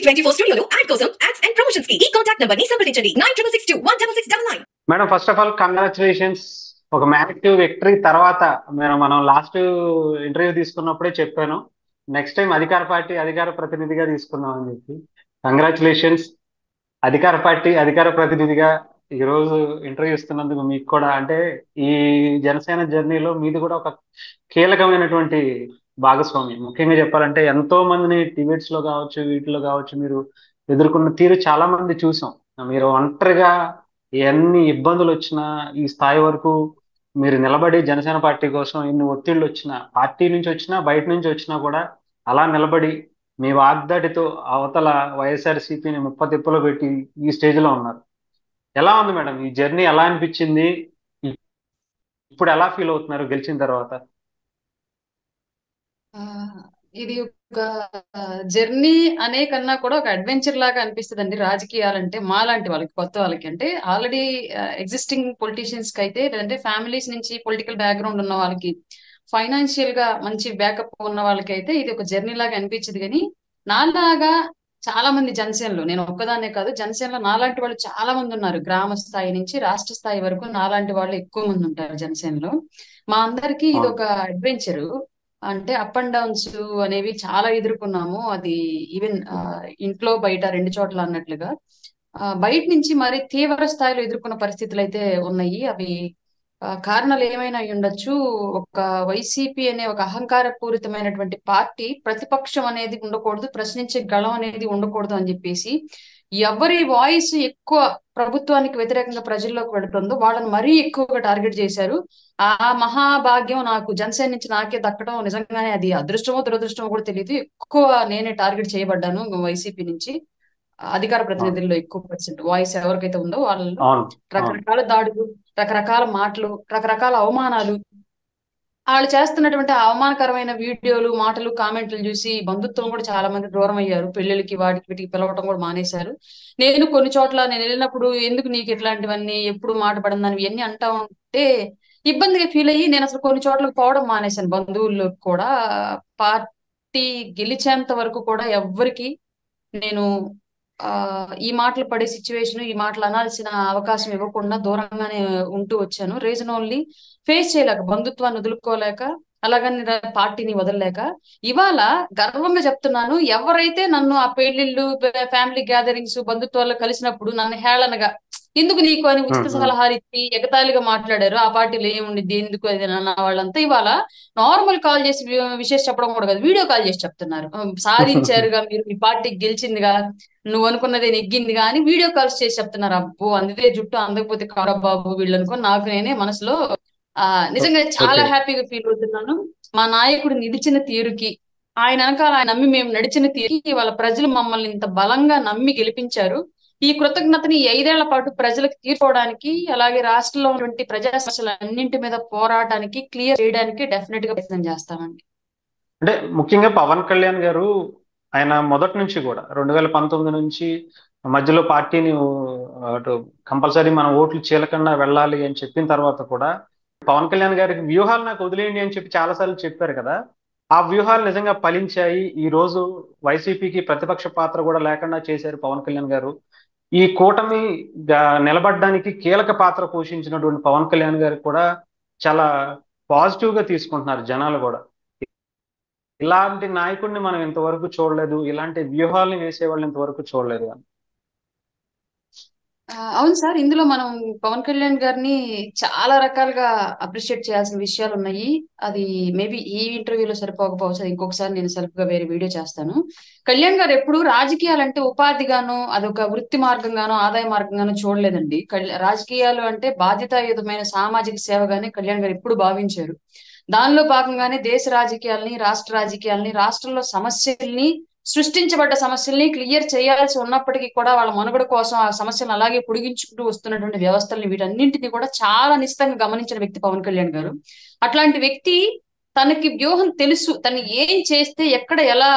టీవీ24 స్టూడియోలో యాడ్ కోసం ads and promotions కి ఈ కాంటాక్ట్ నంబర్ ని సంప్రదించండి 9662166699. Madam, first of all congratulations. ఒక మ్యాసివ్ విక్టరీ తర్వాత మనం లాస్ట్ ఇంటర్వ్యూ తీసుకున్నప్పుడే చెప్పాను, నెక్స్ట్ టైం అధికార పార్టీ అధికార ప్రతినిధిగా తీసుకుందాం అని చెప్పి. కంగ్రాచులేషన్స్. అధికార పార్టీ అధికార ప్రతినిధిగా ఈరోజు ఇంటర్వ్యూ ఇస్తున్నందుకు మీకు కూడా, అంటే ఈ జనసేన జర్నీలో మీది కూడా ఒక కీలకమైనటువంటి భాగస్వామి. ముఖ్యంగా చెప్పాలంటే ఎంతో మందిని డిబేట్స్ లో కావచ్చు, వీటిలో కావచ్చు, మీరు ఎదుర్కొన్న తీరు చాలా మంది చూసాం. మీరు ఒంటరిగా ఎన్ని ఇబ్బందులు వచ్చినా ఈ స్థాయి వరకు మీరు నిలబడి జనసేన పార్టీ కోసం ఎన్ని ఒత్తిళ్ళు వచ్చినా, పార్టీ నుంచి వచ్చినా బయట నుంచి వచ్చినా కూడా అలా నిలబడి మీ వాగ్దాటితో అవతల వైఎస్ఆర్సీపీని ముప్పతిప్పలో పెట్టి ఈ స్టేజ్ లో ఉన్నారు. ఎలా ఉంది మేడం ఈ జర్నీ? ఎలా అనిపించింది? ఇప్పుడు ఎలా ఫీల్ అవుతున్నారు గెలిచిన తర్వాత? ఆ, ఇది ఒక జర్నీ అనే కన్నా కూడా ఒక అడ్వెంచర్ లాగా అనిపిస్తుందండి. రాజకీయాలంటే మాలాంటి వాళ్ళకి, కొత్త వాళ్ళకి, అంటే ఆల్రెడీ ఎగ్జిస్టింగ్ పొలిటీషియన్స్ కి అయితే, లేదంటే ఫ్యామిలీస్ నుంచి పొలిటికల్ బ్యాక్గ్రౌండ్ ఉన్న వాళ్ళకి, ఫైనాన్షియల్ గా మంచి బ్యాకప్ ఉన్న వాళ్ళకి అయితే ఇది ఒక జర్నీ లాగా అనిపించదు. కానీ నాలాగా చాలా మంది జనసేనలో, నేను ఒక్కదాన్నే కాదు, జనసేనలో నాలాంటి వాళ్ళు చాలా మంది ఉన్నారు. గ్రామ స్థాయి నుంచి రాష్ట్ర స్థాయి వరకు నాలాంటి వాళ్ళు ఎక్కువ మంది ఉంటారు జనసేనలో. మా అందరికీ ఇది అవును. ఒక అడ్వెంచరు. అంటే అప్ అండ్ డౌన్స్ అనేవి చాలా ఎదుర్కొన్నాము. అది ఈవెన్ ఇంట్లో బయట రెండు చోట్ల అన్నట్లుగా బయట నుంచి మరి తీవ్ర స్థాయిలో ఎదుర్కొన్న పరిస్థితులు అయితే ఉన్నాయి. అవి కారణాలు ఏమైనా అయి ఉండొచ్చు. ఒక వైసీపీ అనే ఒక అహంకార పూరితమైనటువంటి పార్టీ, ప్రతిపక్షం అనేది ఉండకూడదు, ప్రశ్నించే గళం అనేది ఉండకూడదు అని చెప్పేసి ఎవరి వాయిస్ ఎక్కువ ప్రభుత్వానికి వ్యతిరేకంగా ప్రజల్లోకి వెళుతుందో వాళ్ళని మరీ ఎక్కువగా టార్గెట్ చేశారు. ఆ మహాభాగ్యం నాకు జనసేన నుంచి నాకే దక్కడం నిజంగానే అది అదృష్టమో దురదృష్టమో కూడా తెలియదు. ఎక్కువ నేనే టార్గెట్ చేయబడ్డాను వైసీపీ నుంచి. అధికార అవును. ప్రతినిధుల్లో ఎక్కువ పర్సెంట్ వాయిస్ ఎవరికైతే ఉందో వాళ్ళలో అవును. అవును. రకరకాల దాడులు, రకరకాల మాటలు, రకరకాల అవమానాలు, వాళ్ళు చేస్తున్నటువంటి అవమానకరమైన వీడియోలు, మాటలు, కామెంట్లు చూసి బంధుత్వం కూడా చాలా మంది దూరం అయ్యారు. పెళ్లిళ్ళకి వాటికి వీటికి పిలవటం కూడా మానేశారు. నేను కొన్ని చోట్ల నేను వెళ్ళినప్పుడు ఎందుకు నీకు ఇట్లాంటివన్నీ ఎప్పుడు మాట పడిందని ఇవన్నీ అంటా ఉంటే ఇబ్బందిగా ఫీల్ అయ్యి నేను అసలు కొన్ని చోట్లకు పోవడం మానేశాను. బంధువుల్లో కూడా పార్టీ గెలిచేంత వరకు కూడా ఎవ్వరికి నేను ఈ మాటలు పడే సిచ్యువేషన్, ఈ మాటలు అనాల్సిన అవకాశం ఇవ్వకుండా దూరంగానే ఉంటూ వచ్చాను. రీజన్ ఓన్లీ ఫేస్ చేయలేక, బంధుత్వాన్ని వదులుకోలేక, అలాగని పార్టీని వదలలేక. ఇవాళ గర్వంగా చెప్తున్నాను, ఎవరైతే నన్ను ఆ పెళ్లిళ్ళు, ఫ్యామిలీ గ్యాదరింగ్స్, బంధుత్వాల్లో కలిసినప్పుడు నన్ను హేళనగా ఎందుకు నీకు అని ఉచిత సలహాలు ఇచ్చి ఎగతాళిగా మాట్లాడారు, ఆ పార్టీలో ఏముండిద్ది ఎందుకు అది అన్న వాళ్ళంతా ఇవాళ నార్మల్ కాల్ చేసి విశేష చెప్పడం కూడా కాదు, వీడియో కాల్ చేసి చెప్తున్నారు. సాధించారుగా మీరు, మీ పార్టీకి గెలిచిందిగా, నువ్వు అనుకున్నదే నెగ్గిందిగా అని వీడియో కాల్స్ చేసి చెప్తున్నారు. అబ్బో అందితే జుట్టు అందకపోతే కారా బాబు వీళ్ళు అనుకుని నాకు నేనే మనసులో నిజంగా చాలా ఓకే. హ్యాపీగా ఫీల్ అవుతున్నాను. మా నాయకుడు నిలిచిన తీరుకి, ఆయన వెనకాల ఆయన నమ్మి మేము నడిచిన తీరుకి వాళ్ళ ప్రజలు మమ్మల్ని ఇంత బలంగా నమ్మి గెలిపించారు. ఈ కృతజ్ఞతని ఈ 5 ఏళ్ల పాటు ప్రజలకు తీర్చుకోవడానికి, అలాగే రాష్ట్రంలో ఉన్నటువంటి ప్రజా సమస్యలు అన్నింటి మీద పోరాటానికి, క్లియర్ చేయడానికి డెఫినెట్ గా ప్రయత్నం చేస్తామండి. అంటే ముఖ్యంగా పవన్ కళ్యాణ్ గారు ఆయన మొదటి నుంచి కూడా 2019 నుంచి మధ్యలో పార్టీని అటు కంపల్సరీ మన ఓట్లు చీలకుండా వెళ్ళాలి అని చెప్పిన తర్వాత కూడా పవన్ కళ్యాణ్ గారికి వ్యూహాలు నాకు వదిలేయండి అని చెప్పి చాలాసార్లు చెప్పారు కదా. ఆ వ్యూహాలు నిజంగా ఫలించాయి. ఈ రోజు వైసీపీకి ప్రతిపక్ష పాత్ర కూడా లేకుండా చేశారు పవన్ కళ్యాణ్ గారు. ఈ కూటమి నిలబడడానికి కీలక పాత్ర పోషించినటువంటి పవన్ కళ్యాణ్ గారికి కూడా చాలా పాజిటివ్ గా తీసుకుంటున్నారు జనాలు కూడా. ఇలాంటి నాయకుడిని మనం ఇంతవరకు చూడలేదు, ఇలాంటి వ్యూహాలను వేసేవాళ్ళు ఇంతవరకు చూడలేదు అని. అవును సార్, ఇందులో మనం పవన్ కళ్యాణ్ గారిని చాలా రకాలుగా అప్రిషియేట్ చేయాల్సిన విషయాలు ఉన్నాయి. అది మేబీ ఈ ఇంటర్వ్యూలో సరిపోకపోవచ్చు, అది ఇంకొకసారి నేను సెల్ఫ్ గా వేరే వీడియో చేస్తాను. కళ్యాణ్ గారు ఎప్పుడు రాజకీయాలంటే ఉపాధిగాను, అదొక వృత్తి మార్గంగాను, ఆదాయ మార్గంగాను చూడలేదండి. రాజకీయాలు అంటే బాధ్యతాయుతమైన సామాజిక సేవగానే కళ్యాణ్ గారు ఎప్పుడు భావించారు. దానిలో భాగంగానే దేశ రాజకీయాల్ని, రాష్ట్ర రాజకీయాల్ని, రాష్ట్రంలో సమస్యల్ని, సృష్టించబడ్డ సమస్యల్ని క్లియర్ చేయాల్సి ఉన్నప్పటికీ కూడా వాళ్ళ మనుగడ కోసం ఆ సమస్యలను అలాగే పొడిగించుకుంటూ వస్తున్నటువంటి వ్యవస్థల్ని, వీటన్నింటినీ కూడా చాలా నిశితంగా గమనించిన వ్యక్తి పవన్ కళ్యాణ్ గారు. అట్లాంటి వ్యక్తి, తనకి వ్యూహం తెలుసు, తను ఏం చేస్తే ఎక్కడ ఎలా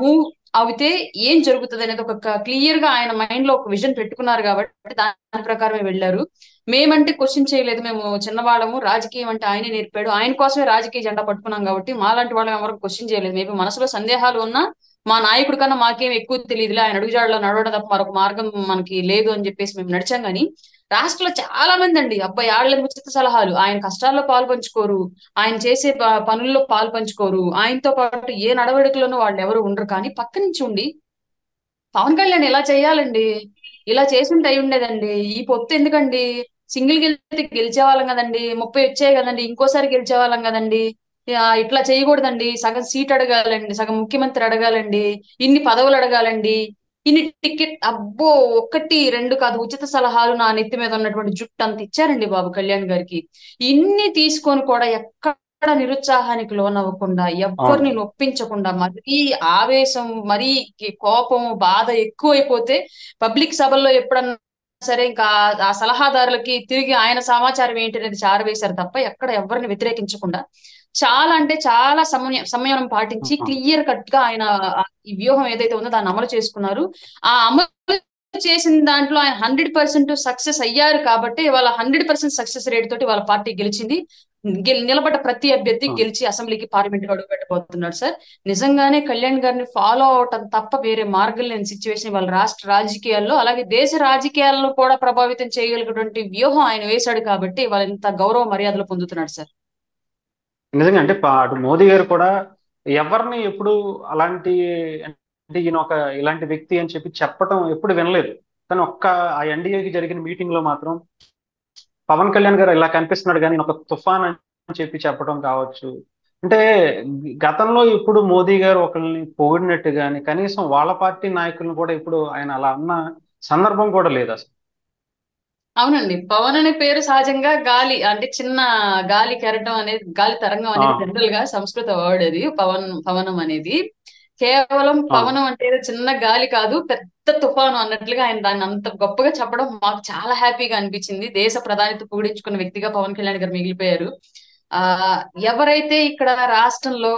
మూవ్ అవుతే ఏం జరుగుతుంది అనేది ఒక క్లియర్ గా ఆయన మైండ్ లో ఒక విజన్ పెట్టుకున్నారు కాబట్టి దాని ప్రకారమే వెళ్ళారు. మేమంటే క్వశ్చన్ చేయలేదు, మేము చిన్నవాళ్ళము, రాజకీయం అంటే ఆయనే నేర్పాడు, ఆయన కోసమే రాజకీయ జెండా పట్టుకున్నాం కాబట్టి మాలాంటి వాళ్ళని ఎవరు క్వశ్చన్ చేయలేదు. మేబీ మనసులో సందేహాలు ఉన్నా మా నాయకుడి కన్నా మాకేం ఎక్కువ తెలియదులే, ఆయన అడుగుజాడలో నడవడం తప్ప మరొక మార్గం మనకి లేదు అని చెప్పేసి మేము నడిచాం. కానీ రాష్ట్రంలో చాలా మంది అండి, అబ్బాయి ఆళ్ళ ఉచిత సలహాలు, ఆయన కష్టాల్లో పాలు పంచుకోరు, ఆయన చేసే పనుల్లో పాలు పంచుకోరు, ఆయనతో పాటు ఏ నడవడికలోనూ వాళ్ళు ఎవరు ఉండరు. కానీ పక్క నుంచి ఉండి పవన్ కళ్యాణ్ ఇలా చేయాలండి, ఇలా చేసుంటే అయి ఉండేదండి, ఈ పొత్తు ఎందుకండి, సింగిల్ గెలిస్తే గెలిచేవాళ్ళం కదండి, 30 వచ్చాయి కదండి, ఇంకోసారి గెలిచేవాళ్ళం కదండి, ఇట్లా చేయకూడదండి, సగం సీట్ అడగాలండి, సగం ముఖ్యమంత్రి అడగాలండి, ఇన్ని పదవులు అడగాలండి, ఇన్ని టికెట్, అబ్బో ఒకటి రెండు కాదు, ఉచిత సలహాలు నా నెత్తి మీద ఉన్నటువంటి జుట్టు అంత ఇచ్చారండి బాబు కళ్యాణ్ గారికి. ఇన్ని తీసుకొని కూడా ఎక్కడ నిరుత్సాహానికి లోనవ్వకుండా, ఎవ్వరిని అవును. నొప్పించకుండా, మరీ ఆవేశం, మరీ కోపం, బాధ ఎక్కువైపోతే పబ్లిక్ సభల్లో ఎప్పుడన్నా సరే ఇంకా ఆ సలహాదారులకి తిరిగి ఆయన సమాచారం ఏంటి అనేది చారవేశారు తప్ప ఎక్కడ ఎవరిని వ్యతిరేకించకుండా చాలా అంటే చాలా సంయమనం పాటించి అవును. క్లియర్ కట్ గా ఆయన ఈ వ్యూహం ఏదైతే ఉందో దాన్ని అమలు చేసుకున్నారు. ఆ అమలు చేసిన దాంట్లో ఆయన 100% సక్సెస్ అయ్యారు కాబట్టి వాళ్ళ 100% సక్సెస్ రేట్ తోటి వాళ్ళ పార్టీ గెలిచింది. నిలబడ్డ ప్రతి అభ్యర్థి అవును. గెలిచి అసెంబ్లీకి పార్లమెంట్ అడుగు పెట్టబోతున్నాడు సార్. నిజంగానే కళ్యాణ్ గారిని ఫాలో అవటం తప్ప వేరే మార్గం లేని సిచ్యువేషన్ వాళ్ళ రాష్ట్ర రాజకీయాల్లో, అలాగే దేశ రాజకీయాలను కూడా ప్రభావితం చేయగలిగినటువంటి వ్యూహం ఆయన వేశాడు కాబట్టి వాళ్ళ ఇంత గౌరవ మర్యాదలు పొందుతున్నాడు సార్. నిజంగా అంటే అటు మోదీ గారు కూడా ఎవరిని ఎప్పుడు అలాంటి, అంటే ఈయన ఒక ఇలాంటి వ్యక్తి అని చెప్పి చెప్పటం ఎప్పుడు వినలేదు. కానీ ఒక్క ఆ ఎన్డీఏకి జరిగిన మీటింగ్ లో మాత్రం పవన్ కళ్యాణ్ గారు ఇలా కనిపిస్తున్నాడు కానీ ఈయన ఒక తుఫాన్ అని చెప్పి చెప్పడం కావచ్చు. అంటే గతంలో ఇప్పుడు మోదీ గారు ఒకరిని పొగిడినట్టు కానీ కనీసం వాళ్ళ పార్టీ నాయకులను కూడా ఇప్పుడు ఆయన అలా అన్న సందర్భం కూడా లేదు అసలు. అవునండి, పవన్ అనే పేరు సహజంగా గాలి అంటే చిన్న గాలి కెరటం అనేది, గాలి తరంగం ఆ, అనేది జనరల్ గా సంస్కృత వర్డ్ అది. పవనం అనేది కేవలం అవును. పవనం అంటే ఏదో చిన్న గాలి కాదు, పెద్ద తుఫాను అన్నట్లుగా ఆయన దాన్ని అంత గొప్పగా చెప్పడం మాకు చాలా హ్యాపీగా అనిపించింది. దేశ ప్రధానితో పొగిడించుకున్న వ్యక్తిగా పవన్ కళ్యాణ్ గారు మిగిలిపోయారు. ఆ ఎవరైతే ఇక్కడ రాష్ట్రంలో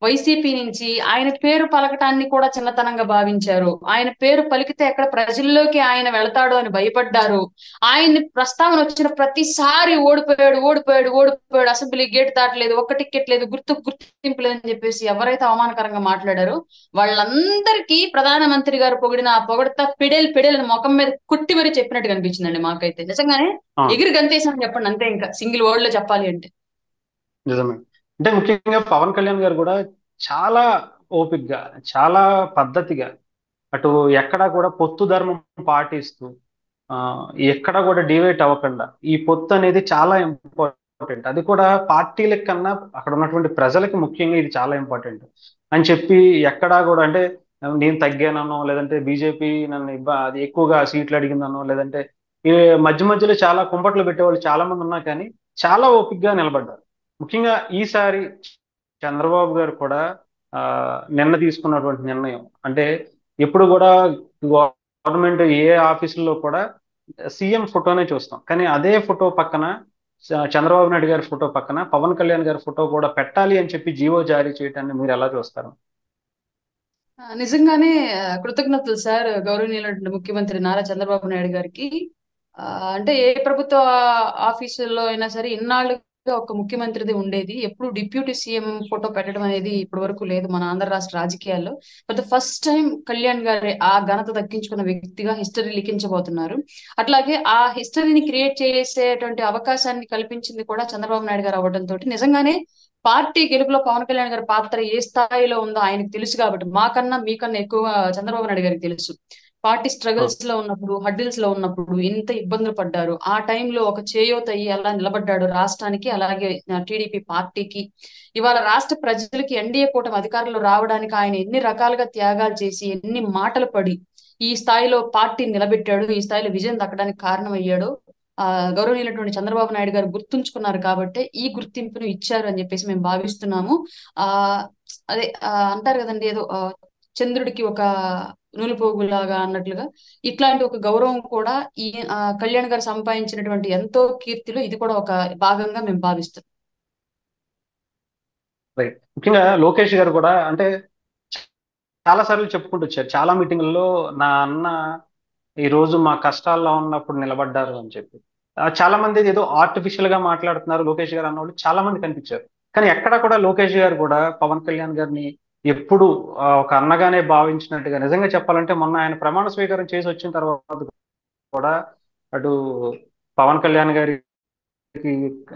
వైసీపీ నుంచి ఆయన పేరు పలకటాన్ని కూడా చిన్నతనంగా భావించారు, ఆయన పేరు పలికితే ఎక్కడ ప్రజల్లోకి ఆయన వెళతాడు అని భయపడ్డారు, ఆయన్ని ప్రస్తావన వచ్చిన ప్రతిసారి ఓడిపోయాడు ఓడిపోయాడు ఓడిపోయాడు, అసెంబ్లీ గేట్ దాటలేదు, ఒక్క టికెట్ లేదు, గుర్తింపు లేదని చెప్పేసి ఎవరైతే అవమానకరంగా మాట్లాడారో వాళ్ళందరికీ ప్రధానమంత్రి గారు పొగిడిన ఆ పొగడత పిడేలు పిడేలు ముఖం మీద కుట్టి మరీ చెప్పినట్టు కనిపించిందండి మాకైతే. నిజంగానే అవును. ఎగిరి గంతేసామని చెప్పండి అంతే, ఇంకా సింగిల్ వర్డ్ లో చెప్పాలి అంటే. నిజమే. అంటే ముఖ్యంగా పవన్ కళ్యాణ్ గారు కూడా చాలా ఓపిగ్గా, చాలా పద్ధతిగా, అటు ఎక్కడా కూడా పొత్తు ధర్మం పాటిస్తూ, ఆ ఎక్కడా కూడా డివైట్ అవ్వకుండా, ఈ పొత్తు అనేది చాలా ఇంపార్టెంట్, అది కూడా పార్టీల కన్నా అక్కడ ఉన్నటువంటి ప్రజలకి ముఖ్యంగా ఇది చాలా ఇంపార్టెంట్ అని చెప్పి ఎక్కడా కూడా అంటే నేను తగ్గానో, లేదంటే బీజేపీ నన్ను అది ఎక్కువగా సీట్లు అడిగిందనో, లేదంటే ఈ మధ్య మధ్యలో చాలా కుంపట్లు పెట్టేవాళ్ళు చాలా మంది ఉన్నా కానీ చాలా ఓపిగ్గా నిలబడ్డారు. ముఖ్యంగా ఈసారి చంద్రబాబు గారు కూడా ఆ నిన్న తీసుకున్నటువంటి నిర్ణయం అంటే ఎప్పుడు కూడా గవర్నమెంట్ ఏ ఆఫీసుల్లో కూడా సీఎం ఫోటోనే చూస్తాం, కానీ అదే ఫోటో పక్కన చంద్రబాబు నాయుడు గారి ఫోటో పక్కన పవన్ కళ్యాణ్ గారి ఫోటో కూడా పెట్టాలి అని చెప్పి జీవో జారీ చేయడాన్ని మీరు ఎలా చూస్తారు? నిజంగానే కృతజ్ఞతలు సార్ గౌరవనీయులైన ముఖ్యమంత్రి నారా చంద్రబాబు నాయుడు గారికి. ఆ, అంటే ఏ ప్రభుత్వ ఆఫీసుల్లో అయినా సరే ఇన్నాళ్ళుగా ఒక ముఖ్యమంత్రిది ఉండేది, ఎప్పుడు డిప్యూటీ సీఎం ఫోటో పెట్టడం అనేది ఇప్పటి వరకు లేదు మన ఆంధ్ర రాష్ట్ర రాజకీయాల్లో. బట్ ఫస్ట్ టైం కళ్యాణ్ గారి ఆ ఘనత దక్కించుకున్న వ్యక్తిగా హిస్టరీ లిఖించబోతున్నారు. అట్లాగే ఆ హిస్టరీని క్రియేట్ చేసేటువంటి అవకాశాన్ని కల్పించింది కూడా చంద్రబాబు నాయుడు గారు అవ్వడంతో నిజంగానే పార్టీ గెలుపులో పవన్ కళ్యాణ్ గారి పాత్ర ఏ స్థాయిలో ఉందో ఆయనకు తెలుసు కాబట్టి మాకన్నా మీకన్నా ఎక్కువ చంద్రబాబు నాయుడు గారికి తెలుసు. పార్టీ ఆ, స్ట్రగుల్స్ లో ఉన్నప్పుడు, హడ్డిల్స్ లో ఉన్నప్పుడు ఇంత ఇబ్బందులు పడ్డారు, ఆ టైంలో ఒక చేయూత అయ్యి అలా నిలబడ్డాడు రాష్ట్రానికి, అలాగే టీడీపీ పార్టీకి. ఇవాళ రాష్ట్ర ప్రజలకి ఎన్డీఏ కూటమి అధికారంలో రావడానికి ఆయన ఎన్ని రకాలుగా త్యాగాలు చేసి, ఎన్ని మాటలు పడి ఈ స్థాయిలో పార్టీని నిలబెట్టాడు, ఈ స్థాయిలో విజయం దక్కడానికి కారణమయ్యాడు. ఆ గౌరవనీయులైనటువంటి చంద్రబాబు నాయుడు గారు గుర్తుంచుకున్నారు కాబట్టి ఈ గుర్తింపును ఇచ్చారు అని చెప్పేసి మేము భావిస్తున్నాము. ఆ అదే అంటారు కదండి, ఏదో చంద్రుడికి ఒక నూలుపోగులాగా అన్నట్లుగా ఇట్లాంటి ఒక గౌరవం కూడా ఈ కళ్యాణ్ గారు సంపాదించినటువంటి ఎంతో కీర్తిలో ఇది కూడా ఒక భాగంగా మేము భావిస్తాం. రైట్. ముఖ్యంగా లోకేష్ గారు కూడా అంటే చాలా సార్లు చెప్పుకుంటూ వచ్చారు చాలా మీటింగుల్లో, నా అన్న ఈ రోజు మా కష్టాల్లో ఉన్నప్పుడు నిలబడ్డారు అని చెప్పి. చాలా మంది ఏదో ఆర్టిఫిషియల్ గా మాట్లాడుతున్నారు లోకేష్ గారు అన్నవాళ్ళు చాలా మంది కనిపించారు, కానీ ఎక్కడ కూడా లోకేష్ గారు కూడా పవన్ కళ్యాణ్ గారిని ఎప్పుడు ఒక అన్నగానే భావించినట్టుగా, నిజంగా చెప్పాలంటే మొన్న ఆయన ప్రమాణ స్వీకారం చేసి వచ్చిన తర్వాత కూడా అటు పవన్ కళ్యాణ్ గారికి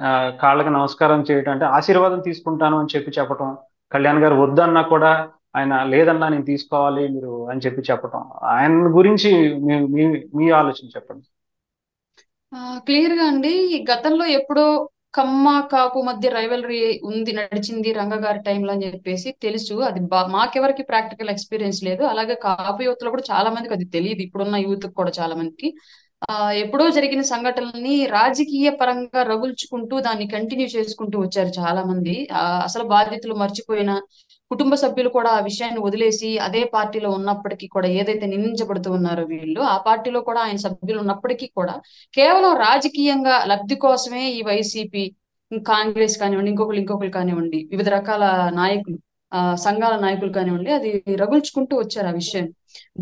ఆ, కాళ్ళకి నమస్కారం చేయటం, అంటే ఆశీర్వాదం తీసుకుంటాను అని చెప్పడం, కళ్యాణ్ గారు వద్దన్నా కూడా ఆయన లేదన్నా నేను తీసుకోవాలి మీరు అని చెప్పడం, ఆయన గురించి మీ మీ మీ ఆలోచన చెప్పండి. క్లియర్ గా అండి, గతంలో ఎప్పుడో కమ్మ కాపు మధ్య రైవలరీ ఉంది, నడిచింది రంగ గారి టైంలో అని చెప్పేసి తెలుసు. అది మాకెవరికి ప్రాక్టికల్ ఎక్స్పీరియన్స్ లేదు. అలాగే కాపు యూత్ లో కూడా చాలా మందికి అది తెలియదు, ఇప్పుడున్న యూత్ కూడా చాలా మందికి. ఎప్పుడో జరిగిన సంఘటనల్ని రాజకీయ పరంగా రగుల్చుకుంటూ దాన్ని కంటిన్యూ చేసుకుంటూ వచ్చారు చాలా మంది. అసలు బాధ్యతలు మర్చిపోయిన కుటుంబ సభ్యులు కూడా ఆ విషయాన్ని వదిలేసి అదే పార్టీలో ఉన్నప్పటికీ కూడా ఏదైతే నిందించబడుతూ ఉన్నారో వీళ్ళు, ఆ పార్టీలో కూడా ఆయన సభ్యులు ఉన్నప్పటికీ కూడా కేవలం రాజకీయంగా లబ్ధి కోసమే ఈ వైసీపీ, కాంగ్రెస్ కానివ్వండి, ఇంకొకరు కానివ్వండి, వివిధ రకాల నాయకులు, సంఘాల నాయకులు కానివ్వండి, అది రగుల్చుకుంటూ వచ్చారు ఆ విషయాన్ని.